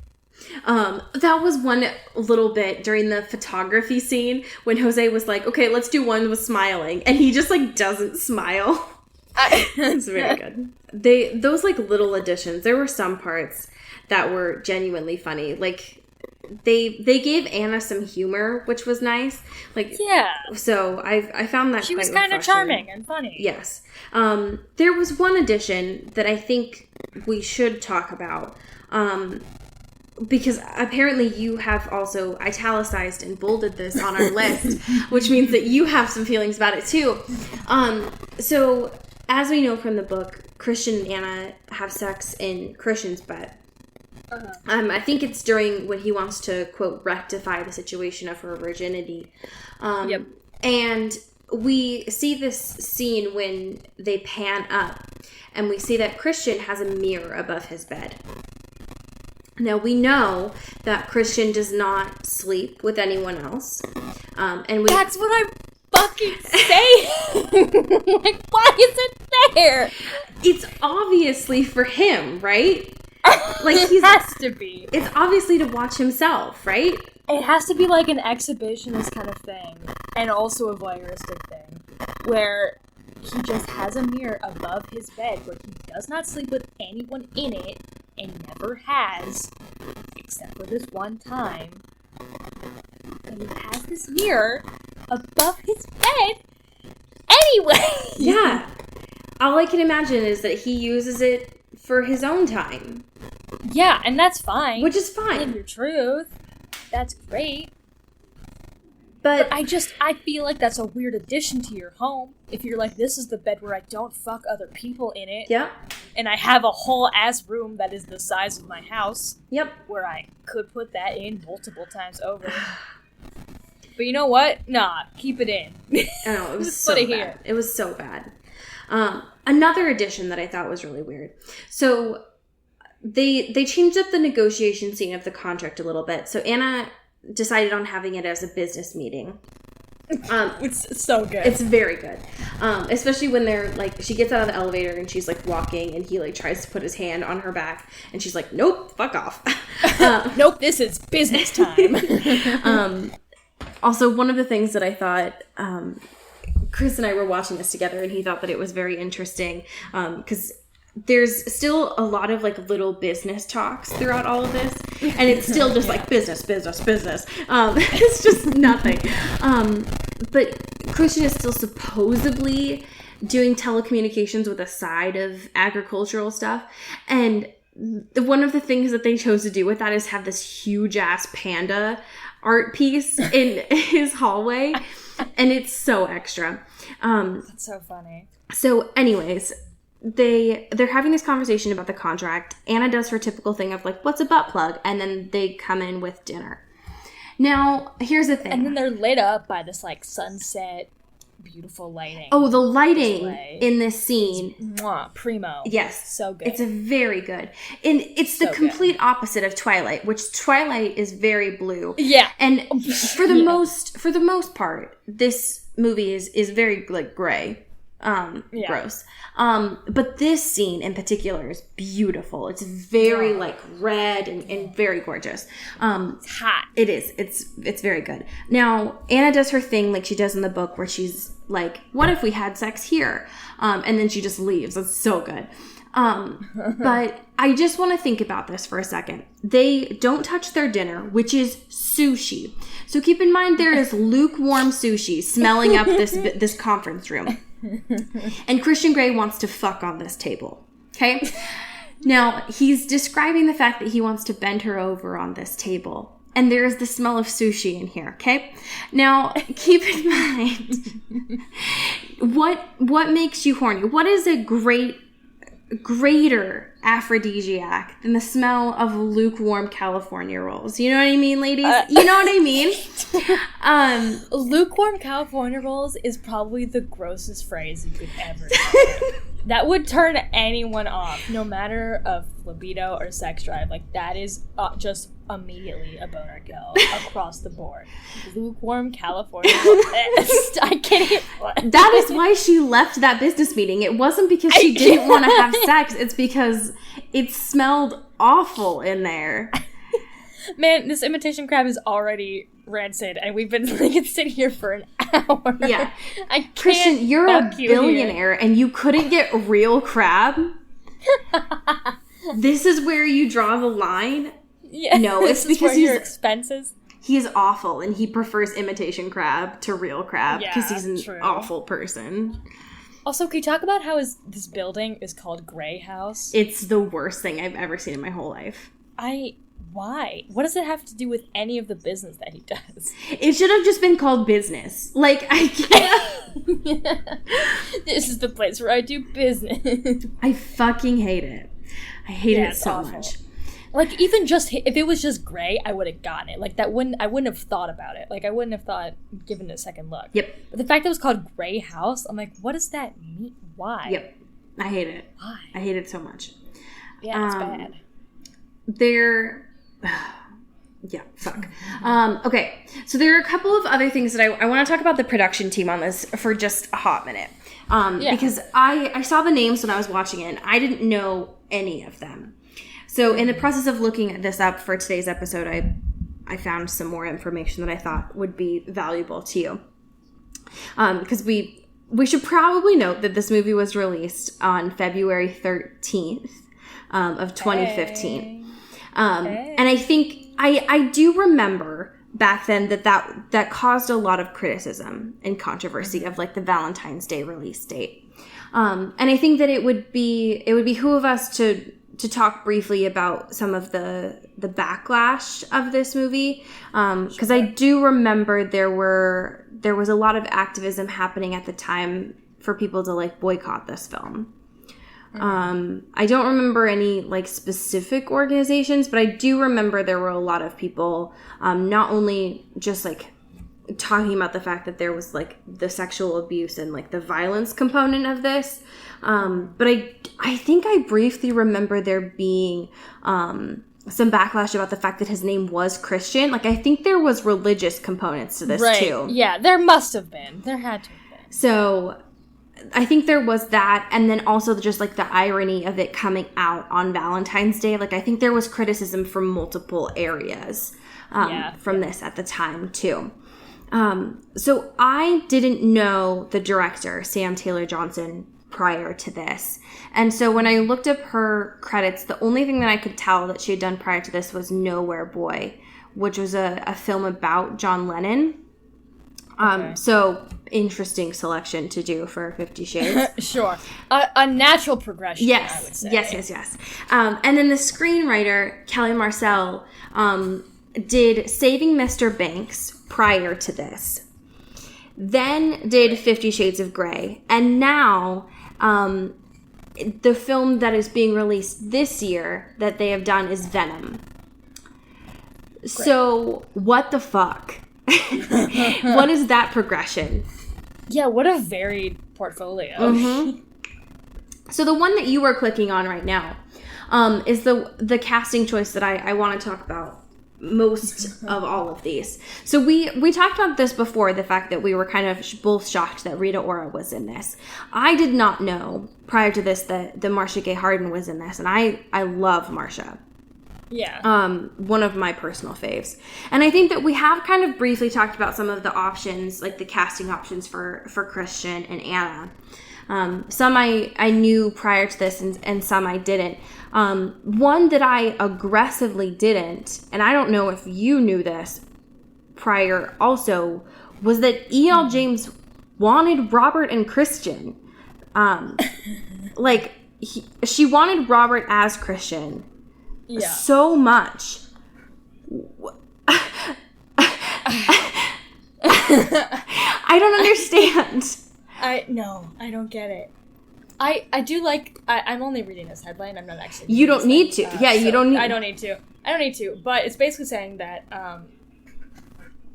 That was one little bit during the photography scene when Jose was like, okay, let's do one with smiling, and he just like doesn't smile. It's very good. Those like little additions, there were some parts that were genuinely funny. Like they gave Anna some humor, which was nice. Like, yeah. So I found that
she was
quite
kind of charming and funny.
Yes. There was one addition that I think we should talk about. Because apparently you have also italicized and bolded this on our list, which means that you have some feelings about it too. So as we know from the book, Christian and Anna have sex in Christian's bed. I think it's during when he wants to, quote, rectify the situation of her virginity.
Yep.
And we see this scene when they pan up, and we see that Christian has a mirror above his bed. Now, we know that Christian does not sleep with anyone else. And
that's what I'm fucking saying! Like, why is it there?
It's obviously for him, right? Like,
it has to be.
It's obviously to watch himself, right?
It has to be like an exhibitionist kind of thing, and also a voyeuristic thing, where he just has a mirror above his bed where he does not sleep with anyone in it, and never has, except for this one time. And he has this mirror above his bed anyway!
Yeah. All I can imagine is that he uses it for his own time.
Yeah, and that's fine.
Which is fine.
In your truth. That's great.
But
I feel like that's a weird addition to your home. If you're like, this is the bed where I don't fuck other people in it.
Yep.
And I have a whole ass room that is the size of my house.
Yep.
Where I could put that in multiple times over. But you know what? Nah, keep it in.
I know, it was so bad. Here. It was so bad. Another addition that I thought was really weird. So they changed up the negotiation scene of the contract a little bit. So Anna decided on having it as a business meeting.
It's so good.
It's very good. Especially when they're like, she gets out of the elevator and she's like walking and he like tries to put his hand on her back and she's like, nope, fuck off.
Nope, this is business time.
Also, one of the things that I thought, Chris and I were watching this together and he thought that it was very interesting because there's still a lot of like little business talks throughout all of this, and it's still just like business. It's just nothing. But Christian is still supposedly doing telecommunications with a side of agricultural stuff, and one of the things that they chose to do with that is have this huge ass panda art piece in his hallway, and it's so extra.
That's so funny.
So anyways, they're having this conversation about the contract. Anna does her typical thing of like, what's a butt plug? And then they come in with dinner. Now, here's the thing.
And then they're lit up by this like sunset, beautiful lighting.
Oh, the lighting in this scene.
Mwah, primo.
Yes.
So good.
It's very good. And it's the complete opposite of Twilight, which Twilight is very blue.
Yeah.
And for the most part, this movie is very like gray. gross. But this scene in particular is beautiful. It's very like red and very gorgeous.
It's hot.
It is. It's very good. Now, Anna does her thing like she does in the book where she's like, what if we had sex here? And then she just leaves. It's so good. But I just want to think about this for a second. They don't touch their dinner, which is sushi. So keep in mind there is lukewarm sushi smelling up this conference room. And Christian Grey wants to fuck on this table. Okay? Now, he's describing the fact that he wants to bend her over on this table. And there is the smell of sushi in here, okay? Now, keep in mind, what makes you horny? What is a greater aphrodisiac than the smell of lukewarm California rolls? You know what I mean, ladies? You know what I mean?
Lukewarm California rolls is probably the grossest phrase you could ever say. That would turn anyone off, no matter of libido or sex drive. Like, that is just immediately a boner kill across the board. Lukewarm California rolls. I can't even.
That is why she left that business meeting. It wasn't because she didn't want to have sex. It's because it smelled awful in there.
Man, this imitation crab is already rancid, and we've been sitting here for an hour.
Yeah.
I can't.
Christian, you're a billionaire, and you couldn't get real crab? This is where you draw the line?
Yeah.
No, it's because
your expenses.
He is awful, and he prefers imitation crab to real crab because he's an
true.
awful person.
Also, can you talk about how this building is called Grey House?
It's the worst thing I've ever seen in my whole life.
Why? What does it have to do with any of the business that he does?
It should have just been called business. Like, I can't.
This is the place where I do business.
I fucking hate it. I hate it so
awful.
much.
Like, even just, if it was just gray, I would have gotten it. Like, I wouldn't have thought about it. Like, I wouldn't have given it a second look.
Yep.
But the fact that it was called Grey House, I'm like, what does that mean? Why?
Yep. I hate it.
Why?
I hate it so much.
Yeah, it's bad.
Yeah, fuck. Okay, so there are a couple of other things that I want to talk about the production team on this for just a hot minute. Because I saw the names when I was watching it, and I didn't know any of them. So in the process of looking this up for today's episode, I found some more information that I thought would be valuable to you. Because we should probably note that this movie was released on February 13th of 2015. And I think I do remember back then that caused a lot of criticism and controversy of like the Valentine's Day release date. And I think that it would behoove us to talk briefly about some of the backlash of this movie. Because I do remember there was a lot of activism happening at the time for people to like boycott this film. I don't remember any like specific organizations, but I do remember there were a lot of people, not only just like talking about the fact that there was like the sexual abuse and like the violence component of this, but I think I briefly remember there being some backlash about the fact that his name was Christian. Like I think there was religious components to this too.
Yeah, there must have been. There had to have been.
So I think there was that, and then also just like the irony of it coming out on Valentine's Day. Like I think there was criticism from multiple areas from this at the time too. So I didn't know the director, Sam Taylor Johnson, prior to this. And so when I looked up her credits, the only thing that I could tell that she had done prior to this was Nowhere Boy, which was a film about John Lennon. So interesting selection to do for 50 Shades.
Sure. A natural progression,
yes.
I would say.
Yes. And then the screenwriter, Kelly Marcel, did Saving Mr. Banks prior to this. Then did 50 Shades of Grey. And now the film that is being released this year that they have done is Venom. Great. So what the fuck? What is that progression?
Yeah, what a varied portfolio.
Mm-hmm. So the one that you are clicking on right now is the casting choice that I want to talk about most of all of these. So we talked about this before, the fact that we were kind of both shocked that Rita Ora was in this. I did not know prior to this that Marcia Gay Harden was in this, and I love Marcia.
Yeah.
One of my personal faves. And I think that we have kind of briefly talked about some of the options, like the casting options for Christian and Anna. Some I knew prior to this and some I didn't. One that I aggressively didn't, and I don't know if you knew this prior also, was that E.L. James wanted Robert and Christian. She wanted Robert as Christian.
Yeah.
So much. I don't understand.
I don't get it. I do like. I'm only reading this headline. I'm not actually.
You don't need to. Yeah, you don't need.
I don't need to. But it's basically saying that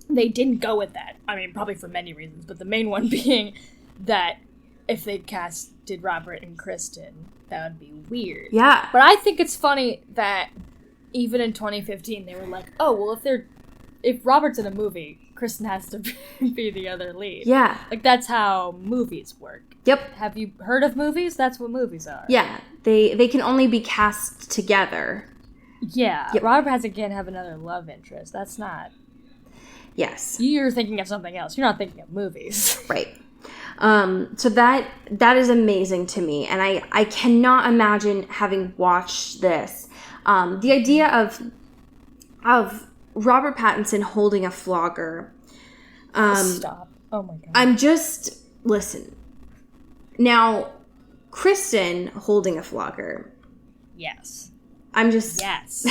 they didn't go with that. I mean, probably for many reasons, but the main one being that if they casted Robert and Kristen, that would be weird.
Yeah.
But I think it's funny that even in 2015 they were like, oh well, if Robert's in a movie, Kristen has to be the other lead.
Yeah.
Like, that's how movies work.
Yep.
Have you heard of movies? That's what movies are.
Yeah. They can only be cast together.
Yeah. Yep. Robert can't have another love interest. That's not...
Yes.
You're thinking of something else. You're not thinking of movies.
Right. So that is amazing to me. And I cannot imagine having watched this. The idea of Robert Pattinson holding a flogger.
Stop. Oh my God.
Listen. Now, Kristen holding a flogger.
Yes.
Yes.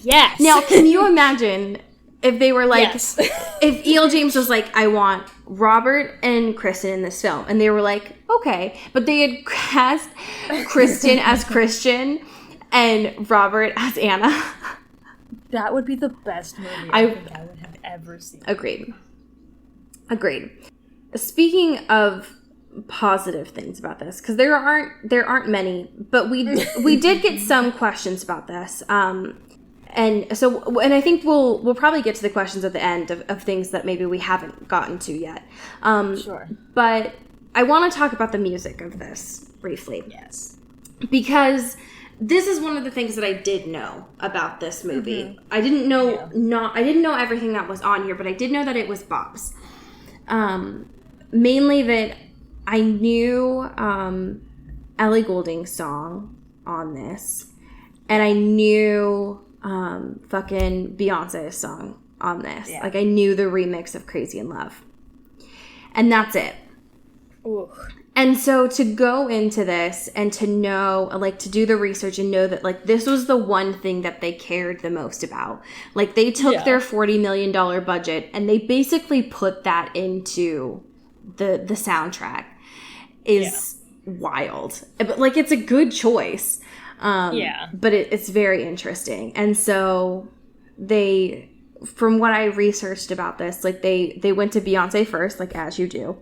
Yes.
Now, can you imagine if they were like,
yes.
If E.L. James was like, I want Robert and Kristen in this film, and they were like, okay, but they had cast Kristen as Christian and Robert as Anna.
That would be the best movie I think I would have ever seen.
Agreed. Speaking of positive things about this, because there aren't many, but we did get some questions about this. And I think we'll probably get to the questions at the end of things that maybe we haven't gotten to yet.
Sure.
But I want to talk about the music of this briefly.
Yes.
Because this is one of the things that I did know about this movie. Mm-hmm. I didn't know everything that was on here, but I did know that it was Bob's. Mainly that I knew Ellie Goulding's song on this, and I knew fucking Beyonce's song on this. Yeah. Like, I knew the remix of Crazy in Love. And that's it.
Ooh.
And so to go into this and to know, like, to do the research and know that, like, this was the one thing that they cared the most about. Like, they took their $40 million budget and they basically put that into the soundtrack is wild. But, like, it's a good choice. But it's very interesting. And so from what I researched about this, like, they went to Beyonce first, like, as you do.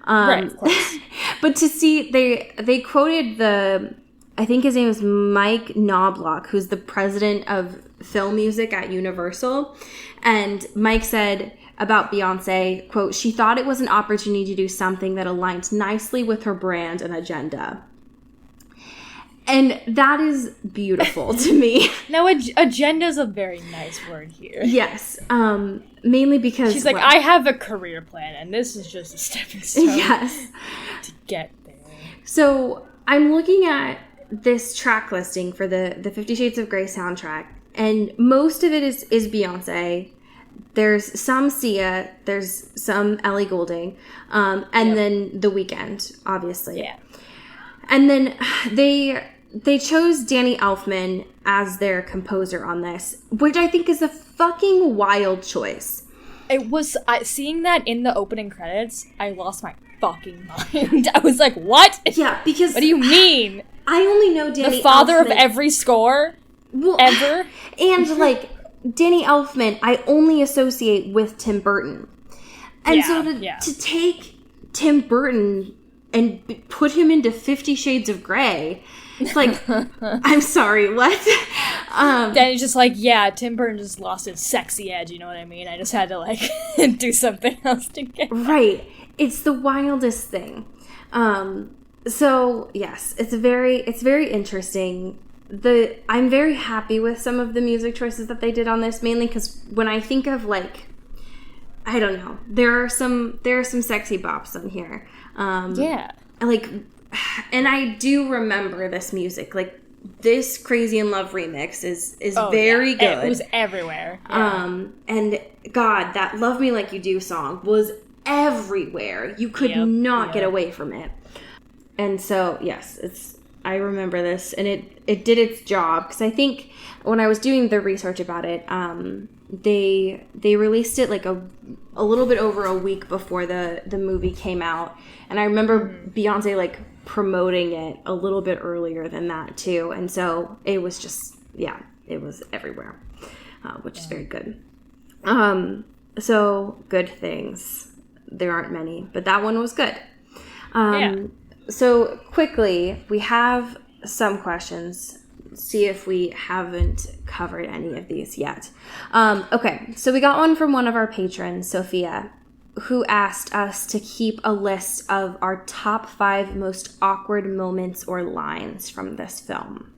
Right, of course.
But to see, they quoted I think his name is Mike Knobloch, who's the president of film music at Universal. And Mike said about Beyonce, quote, she thought it was an opportunity to do something that aligned nicely with her brand and agenda. And that is beautiful to me.
Now, agenda's a very nice word here.
Yes. Mainly because...
She's like, I have a career plan, and this is just a stepping stone to get there. So, I'm looking at this track listing for the 50 Shades of Grey soundtrack, and most of it is Beyonce. There's some Sia, there's some Ellie Goulding, and then The Weeknd, obviously. Yeah. And then they chose Danny Elfman as their composer on this, which I think is a fucking wild choice. It was, seeing that in the opening credits, I lost my fucking mind. I was like, what?
Yeah, because...
What do you mean?
I only know Danny Elfman.
The father of every score? Ever?
And, like, Danny Elfman, I only associate with Tim Burton. And to take Tim Burton and put him into 50 Shades of Grey... It's like, I'm sorry, what?
Then it's just like, yeah, Tim Burton just lost his sexy edge, you know what I mean? I just had to, like, do something else to get...
Right. It's the wildest thing. So, yes, it's very interesting. I'm very happy with some of the music choices that they did on this, mainly because when I think of, like, I don't know, there are some sexy bops on here.
Yeah.
Like, and I do remember this music, like, this Crazy in Love remix is very good.
It was everywhere. Yeah.
And God, that Love Me Like You Do song was everywhere. You could not get away from it. And so, yes, I remember this, and it did its job, because I think when I was doing the research about it, they released it like a little bit over a week before the movie came out, and I remember Beyonce like promoting it a little bit earlier than that too, and so it was just it was everywhere, which is very good. So Good Things, there aren't many, but that one was good. So quickly, we have some questions. See if we haven't covered any of these yet. Okay, so we got one from one of our patrons, Sophia, who asked us to keep a list of our top 5 most awkward moments or lines from this film.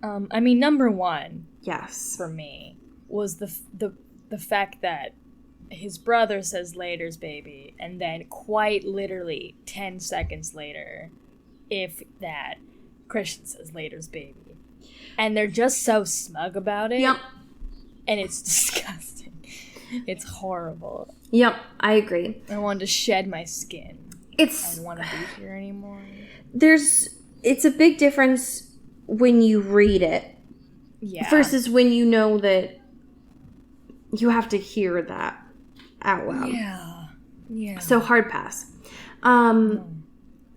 I mean, number one,
yes,
for me, was the fact that his brother says "laters, baby," and then quite literally 10 seconds later, if that, Christian says "laters, baby," and they're just so smug about it.
Yep.
And it's disgusting. It's horrible.
Yep, I agree.
I wanted to shed my skin. I don't want to be here anymore.
It's a big difference when you read it, versus when you know that you have to hear that out loud. Yeah. So hard pass.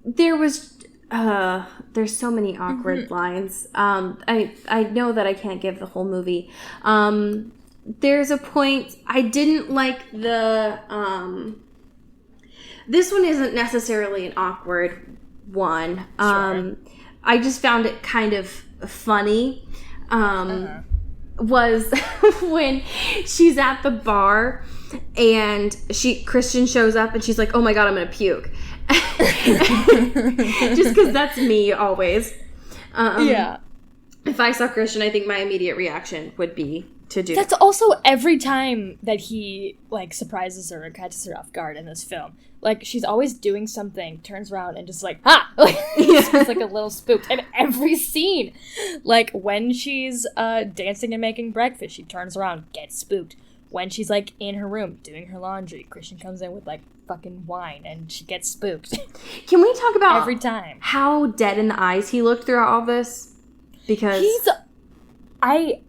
There was there's so many awkward lines. I know that I can't give the whole movie. There's a point I didn't like the this one isn't necessarily an awkward one.
Sure.
I just found it kind of funny. Was when she's at the bar and Christian shows up and she's like, "Oh my God, I'm gonna puke." Just because that's me always. If I saw Christian, I think my immediate reaction would be to do
That's also every time that he, like, surprises her or catches her off guard in this film. Like, she's always doing something, turns around and just like, "Ha!" Like, it's like a little spooked. And every scene, like, when she's dancing and making breakfast, she turns around, gets spooked. When she's, like, in her room doing her laundry, Christian comes in with, like, fucking wine and she gets spooked.
Can we talk about
every time
how dead in the eyes he looked throughout all this? Because
I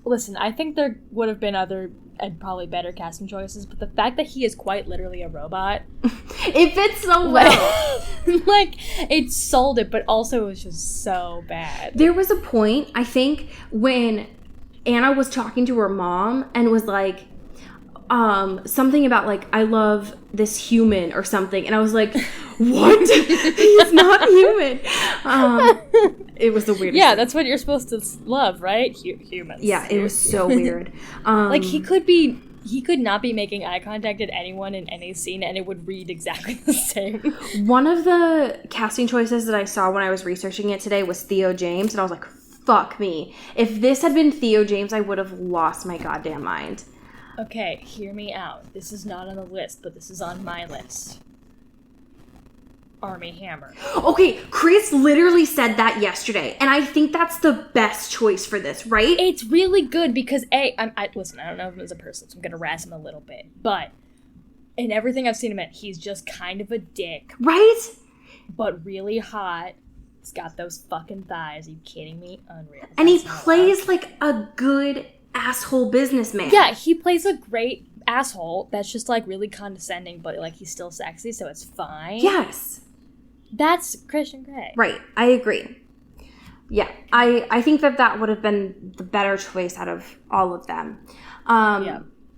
listen, I think there would have been other and probably better casting choices, but the fact that he is quite literally a robot,
it fits so well.
Like, it sold it, but also it was just so bad.
There was a point, I think, when Anna was talking to her mom and was like, something about, like, "I love this human" or something, and I was like, "What? He's not human." It was the weirdest thing.
That's what you're supposed to love, right? Humans.
Yeah, it was so weird.
Like, he could not be making eye contact at anyone in any scene, and it would read exactly the same.
One of the casting choices that I saw when I was researching it today was Theo James, and I was like, fuck me. If this had been Theo James, I would have lost my goddamn mind.
Okay, hear me out. This is not on the list, but this is on my list. Armie Hammer. Okay,
Chris literally said that yesterday, and I think that's the best choice for this, right?
It's really good because, listen, I don't know him as a person, so I'm going to razz him a little bit, but in everything I've seen him in, he's just kind of a dick.
Right?
But really hot. He's got those fucking thighs. Are you kidding me? Unreal.
And he plays like a good asshole businessman.
Yeah, he plays a great asshole that's just, like, really condescending, but, like, he's still sexy, so it's fine.
Yes.
That's Christian Grey.
Right, I agree. Yeah, I think that would have been the better choice out of all of them.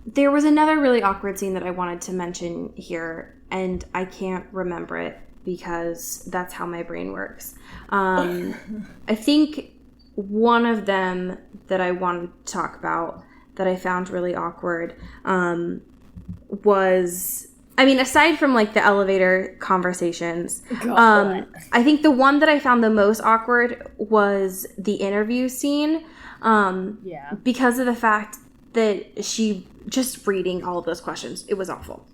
There was another really awkward scene that I wanted to mention here, and I can't remember it because that's how my brain works. I think one of them that I wanted to talk about that I found really awkward was, I mean, aside from like the elevator conversations, I think the one that I found the most awkward was the interview scene. Because of the fact that she just reading all of those questions, it was awful.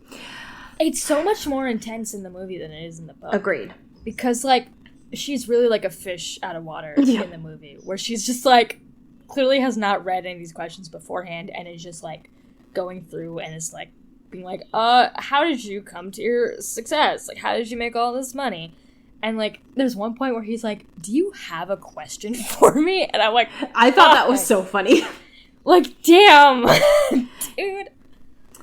It's so much more intense in the movie than it is in the book.
Agreed.
Because, like, she's really like a fish out of water in the movie, where she's just like, clearly has not read any of these questions beforehand and is just like going through and is like being like, how did you come to your success? Like, how did you make all this money? And like, there's one point where he's like, do you have a question for me? And I'm like,
I thought that was so funny.
Like, damn, dude.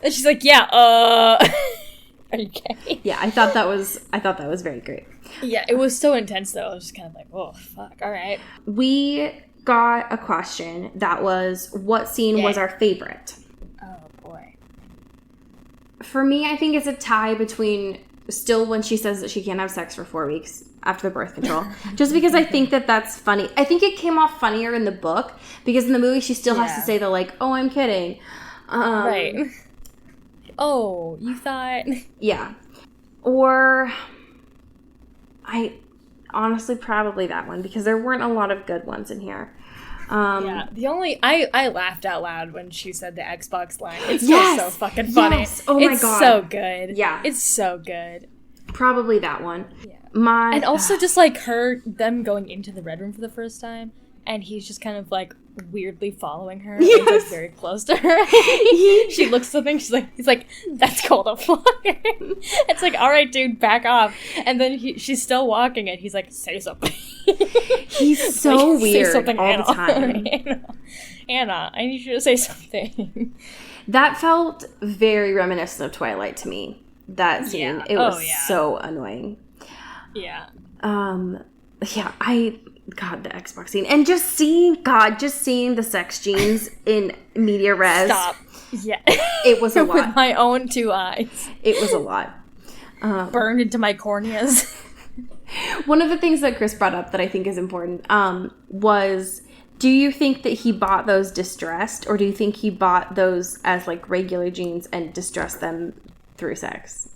And she's like, yeah, are you kidding?
Yeah, I thought that was very great.
Yeah, it was so intense though. I was just kind of like, oh fuck, all right.
We got a question that was, what scene was our favorite?
Oh boy.
For me, I think it's a tie between still when she says that she can't have sex for 4 weeks after the birth control. Just because I think that that's funny. I think it came off funnier in the book because in the movie she still has to say the like, oh, I'm kidding.
Right. Oh, you thought?
Yeah. Or I honestly probably that one because there weren't a lot of good ones in here.
Yeah, the only I laughed out loud when she said the Xbox line. It's just so fucking funny.
Yes. Oh my God.
It's so good.
Yeah.
It's so good.
Probably that one.
Yeah.
And
also just like them going into the red room for the first time and he's just kind of like weirdly following her.
Yes.
And like very close to her. She looks something, he's like, that's called a flirt. It's like, all right, dude, back off. And then she's still walking and he's like, say something.
He's so
like,
weird
say something,
all
Anna.
the time.
Anna, I need you to say something.
That felt very reminiscent of Twilight to me. That scene. It was so annoying.
Yeah.
God, the Xbox scene. And just seeing the sex genes in media res.
Stop. Yeah.
It was a lot.
With my own 2 eyes.
It was a lot.
Burned into my corneas.
One of the things that Chris brought up that I think is important was, do you think that he bought those distressed, or do you think he bought those as like regular jeans and distressed them through sex?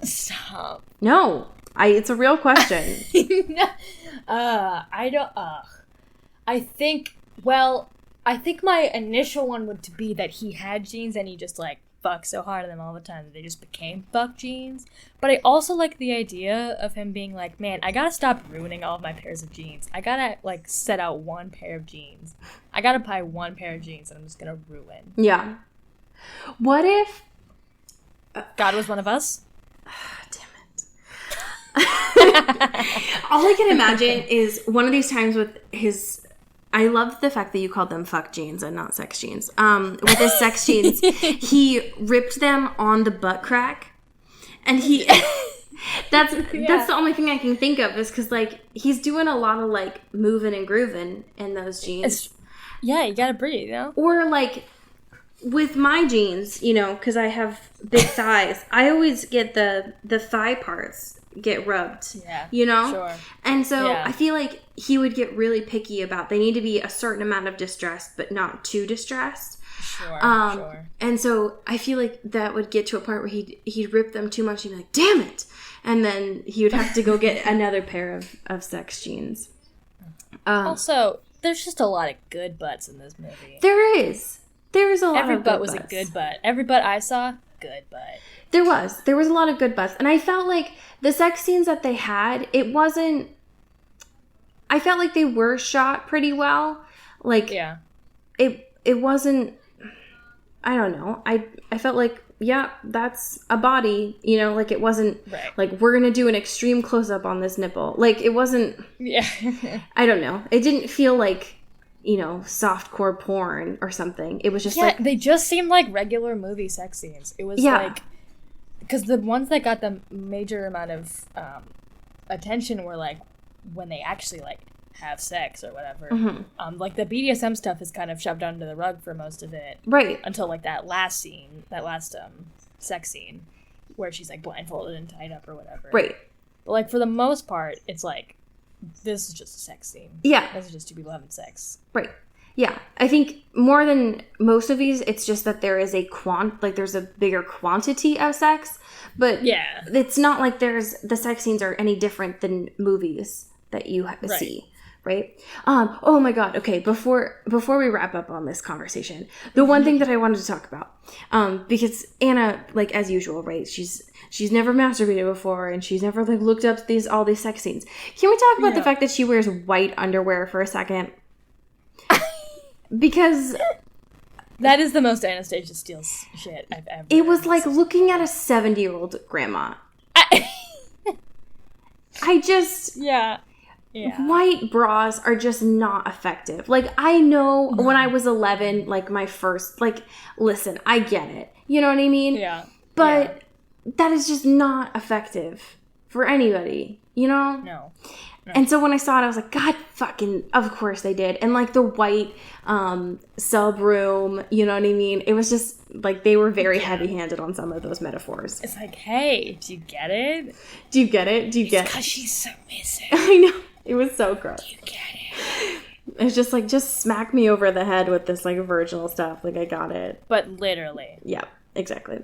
Stop.
No. It's a real question.
I don't. I think my initial one would be that he had jeans and he just like fucked so hard at them all the time that they just became fuck jeans. But I also like the idea of him being like, man, I gotta stop ruining all of my pairs of jeans. I gotta like set out one pair of jeans. I gotta buy one pair of jeans that I'm just gonna ruin.
Yeah. What if
God was one of us?
Damn it. All I can imagine is one of these times with his... I love the fact that you called them fuck jeans and not sex jeans. With his sex jeans, he ripped them on the butt crack. And he... That's the only thing I can think of is because, like, he's doing a lot of, like, moving and grooving in those jeans.
Yeah, you gotta breathe, you know?
Or, like... With my jeans, you know, because I have big thighs, I always get the thigh parts get rubbed, you know?
Sure.
And so I feel like he would get really picky about, they need to be a certain amount of distressed, but not too distressed.
Sure.
And so I feel like that would get to a point where he'd rip them too much and he'd be like, damn it! And then he would have to go get another pair of sex jeans.
Also, there's just a lot of good butts in this movie.
There is. There's a lot
Every
of
butt
good
was
butts.
a good butt. Every butt I saw, good butt.
There was a lot of good butts. And I felt like the sex scenes that they had, I felt like they were shot pretty well. Like, it wasn't, I don't know. I felt like, yeah, that's a body, you know, like it wasn't like, we're going to do an extreme close-up on this nipple. Like, it wasn't, I don't know. It didn't feel like, you know, softcore porn or something. It was just like...
they just seemed like regular movie sex scenes. It was like... Because the ones that got the major amount of attention were like when they actually like have sex or whatever. Mm-hmm. Like the BDSM stuff is kind of shoved under the rug for most of it.
Right.
Until like that last scene, sex scene, where she's like blindfolded and tied up or whatever.
Right.
But, like, for the most part, it's like, this is just a sex scene.
Yeah.
This is just two people having sex.
Right. Yeah. I think more than most of these, it's just that there is there's a bigger quantity of sex. But
yeah,
it's not like the sex scenes are any different than movies that you see. Right. Oh my God. Okay. Before we wrap up on this conversation, the one thing that I wanted to talk about, because Anna, like, as usual, right? She's never masturbated before, and she's never, like, looked up all these sex scenes. Can we talk about the fact that she wears white underwear for a second? Because
that is the most Anastasia Steele shit I've ever.
It was like looking at a 70-year-old grandma. I just.
Yeah. Yeah.
White bras are just not effective. Like, I know when I was 11, like, my first, like, listen, I get it. You know what I mean?
Yeah.
But that is just not effective for anybody, you know?
No.
And so when I saw it, I was like, God fucking, of course they did. And, like, the white sub room, you know what I mean? It was just, like, they were very heavy-handed on some of those metaphors.
It's like, hey, do you get it?
Do you get it?
Because she's submissive.
I know. It was so gross.
Do you get it?
It's just like, just smack me over the head with this, like, virginal stuff. Like, I got it.
But literally.
Yeah, exactly.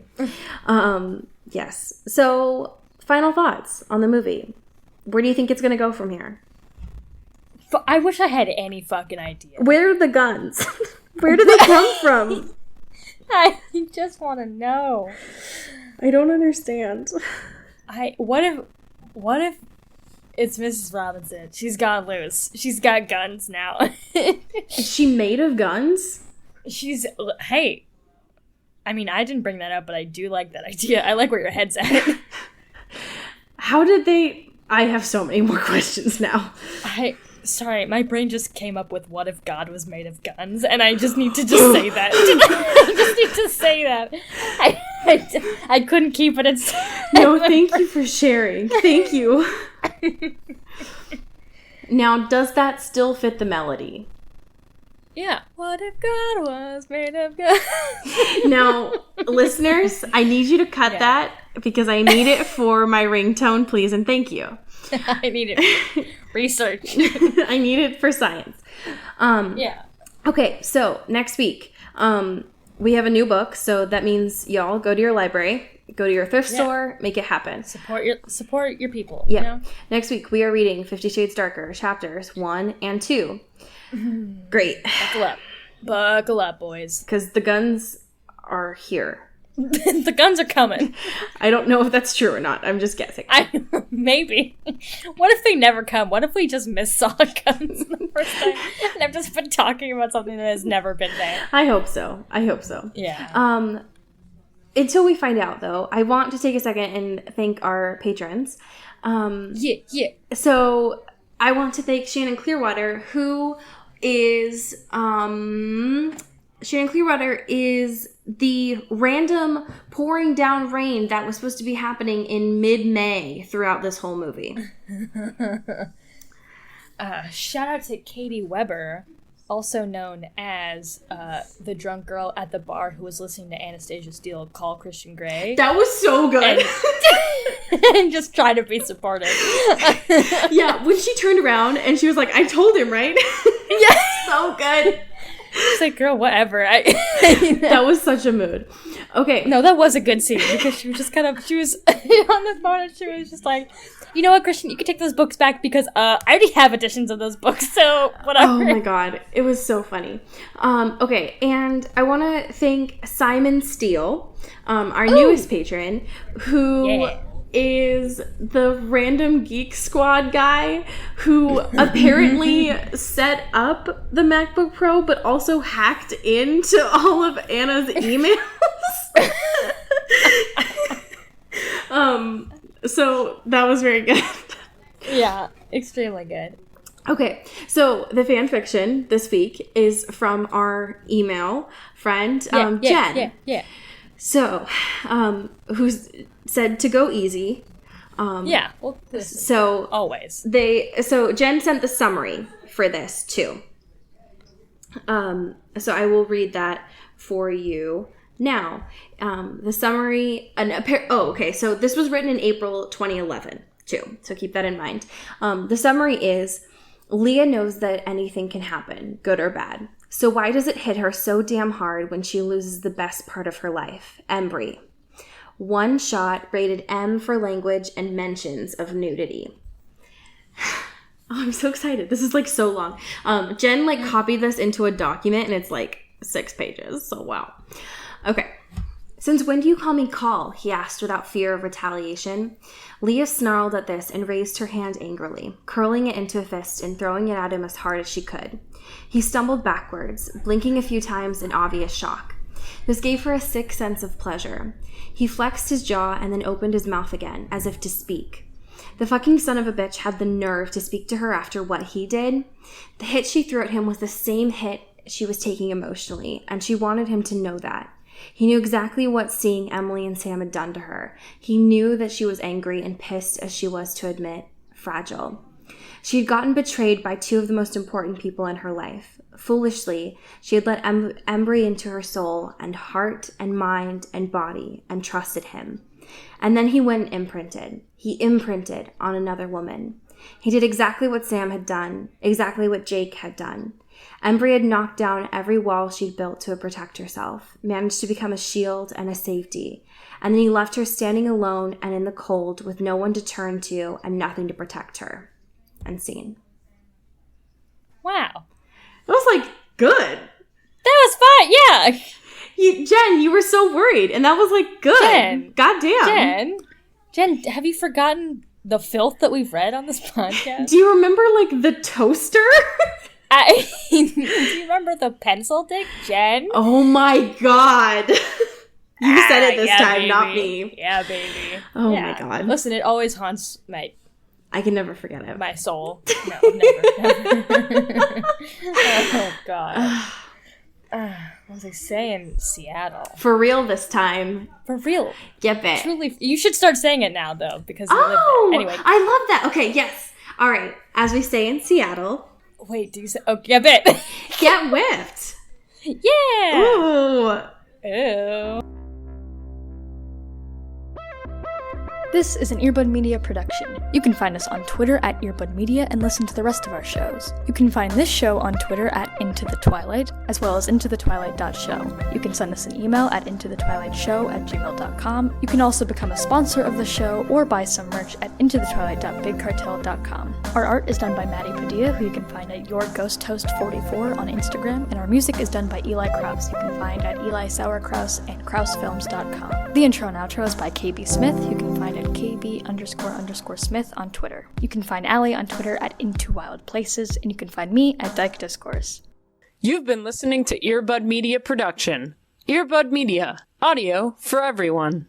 Yes. So, final thoughts on the movie. Where do you think it's going to go from here?
I wish I had any fucking idea.
Where are the guns? Where do they come from?
I just want to know.
I don't understand.
What if it's Mrs. Robinson? She's gone loose. She's got guns now.
Is she made of guns?
Hey. I mean, I didn't bring that up, but I do like that idea. I like where your head's at.
How did they... I have so many more questions now.
Sorry, my brain just came up with what if God was made of guns, and I just need to just say that. I just need to say that. I couldn't keep it inside.
No, thank you for sharing. Thank you. Now, does that still fit the melody?
Yeah. What if God was made of guns?
Now, listeners, I need you to cut that because I need it for my ringtone, please, and thank you.
I need it. Research.
I need it for science.
Yeah.
Okay, so next week, we have a new book, so that means y'all go to your library, go to your thrift store, make it happen.
Support your people.
Yeah.
You know?
Next week, we are reading 50 Shades Darker, chapters 1 and 2. Great.
Buckle up, boys.
Because the guns are here.
The guns are coming.
I don't know if that's true or not. I'm just guessing.
Maybe. What if they never come? What if we just missaw guns the first time? And I've just been talking about something that has never been there.
I hope so.
Yeah.
Until we find out, though, I want to take a second and thank our patrons.
Yeah.
So I want to thank Shannon Clearwater, who is... Shannon Clearwater is the random pouring down rain that was supposed to be happening in mid-May throughout this whole movie.
Shout out to Katie Weber, also known as the drunk girl at the bar who was listening to Anastasia Steele call Christian Grey.
That was so good.
And just try to be supportive.
Yeah, when she turned around and she was like, I told him, right?
Yeah.
So good.
It's like, girl, whatever.
That was such a mood. Okay.
No, that was a good scene because she was just on the phone and she was just like, you know what, Christian, you can take those books back because I already have editions of those books, so whatever.
Oh my God. It was so funny. Okay, and I want to thank Simon Steele, our newest patron, who... is the random Geek Squad guy who apparently set up the MacBook Pro but also hacked into all of Anna's emails. So that was very good.
Yeah, extremely good.
Okay, so the fan fiction this week is from our email friend, Jen.
Yeah.
So, who's said to go easy.
Well,
so
always.
So Jen sent the summary for this too. So I will read that for you now. The summary. So this was written in April 2011. too. So keep that in mind. The summary is, Leah knows that anything can happen, good or bad. So why does it hit her so damn hard when she loses the best part of her life? Embry. One shot, rated M for language and mentions of nudity. Oh, I'm so excited. This is like so long. Jen like copied this into a document and it's like 6 pages. So wow. Okay. Since when do you call me Call? He asked without fear of retaliation. Leah snarled at this and raised her hand angrily, curling it into a fist and throwing it at him as hard as she could. He stumbled backwards, blinking a few times in obvious shock. This gave her a sick sense of pleasure. He flexed his jaw and then opened his mouth again, as if to speak. The fucking son of a bitch had the nerve to speak to her after what he did. The hit she threw at him was the same hit she was taking emotionally, and she wanted him to know that. He knew exactly what seeing Emily and Sam had done to her. He knew that she was angry and pissed as she was to admit, fragile. She had gotten betrayed by 2 of the most important people in her life. Foolishly, she had let Embry into her soul and heart and mind and body and trusted him. And then he went and imprinted. He imprinted on another woman. He did exactly what Sam had done, exactly what Jake had done. Embry had knocked down every wall she'd built to protect herself, managed to become a shield and a safety, and then he left her standing alone and in the cold with no one to turn to and nothing to protect her. Unseen.
Wow.
That was like good.
That was fun, yeah.
Jen, you were so worried, and that was like good.
Jen.
Goddamn.
Jen, have you forgotten the filth that we've read on this podcast?
Do you remember like the toaster?
Do you remember the pencil dick, Jen?
Oh my god. You said it this time,
baby.
not me.
Yeah, baby.
Oh
yeah.
my god.
Listen, it always haunts
I can never forget it.
my soul. No, never. Oh god. What was I saying? Seattle.
For real this time.
For real.
Get it.
Truly. You should start saying it now, though, because you live there. Anyway.
I love that. Okay, yes. All right. As we say in Seattle.
Wait, do you say... Oh, get it.
Get whipped.
Yeah.
Ooh.
Ew.
This is an Earbud Media production. You can find us on Twitter at Earbud Media and listen to the rest of our shows. You can find this show on Twitter at Into the Twilight, as well as intothetwilight.show. You can send us an email at intothetwilightshow@gmail.com. You can also become a sponsor of the show or buy some merch at intothetwilight.bigcartel.com. Our art is done by Maddie Padilla, who you can find at YourGhostHost44 on Instagram, and our music is done by Eli Krause, you can find at Eli Sauerkraus and KrauseFilms.com. The intro and outro is by KB Smith, who you can find at KB__Smith on Twitter. You can find Allie on Twitter at Into Wild Places, and you can find me at Dyke Discourse.
You've been listening to Earbud Media Production. Earbud Media. Audio for everyone.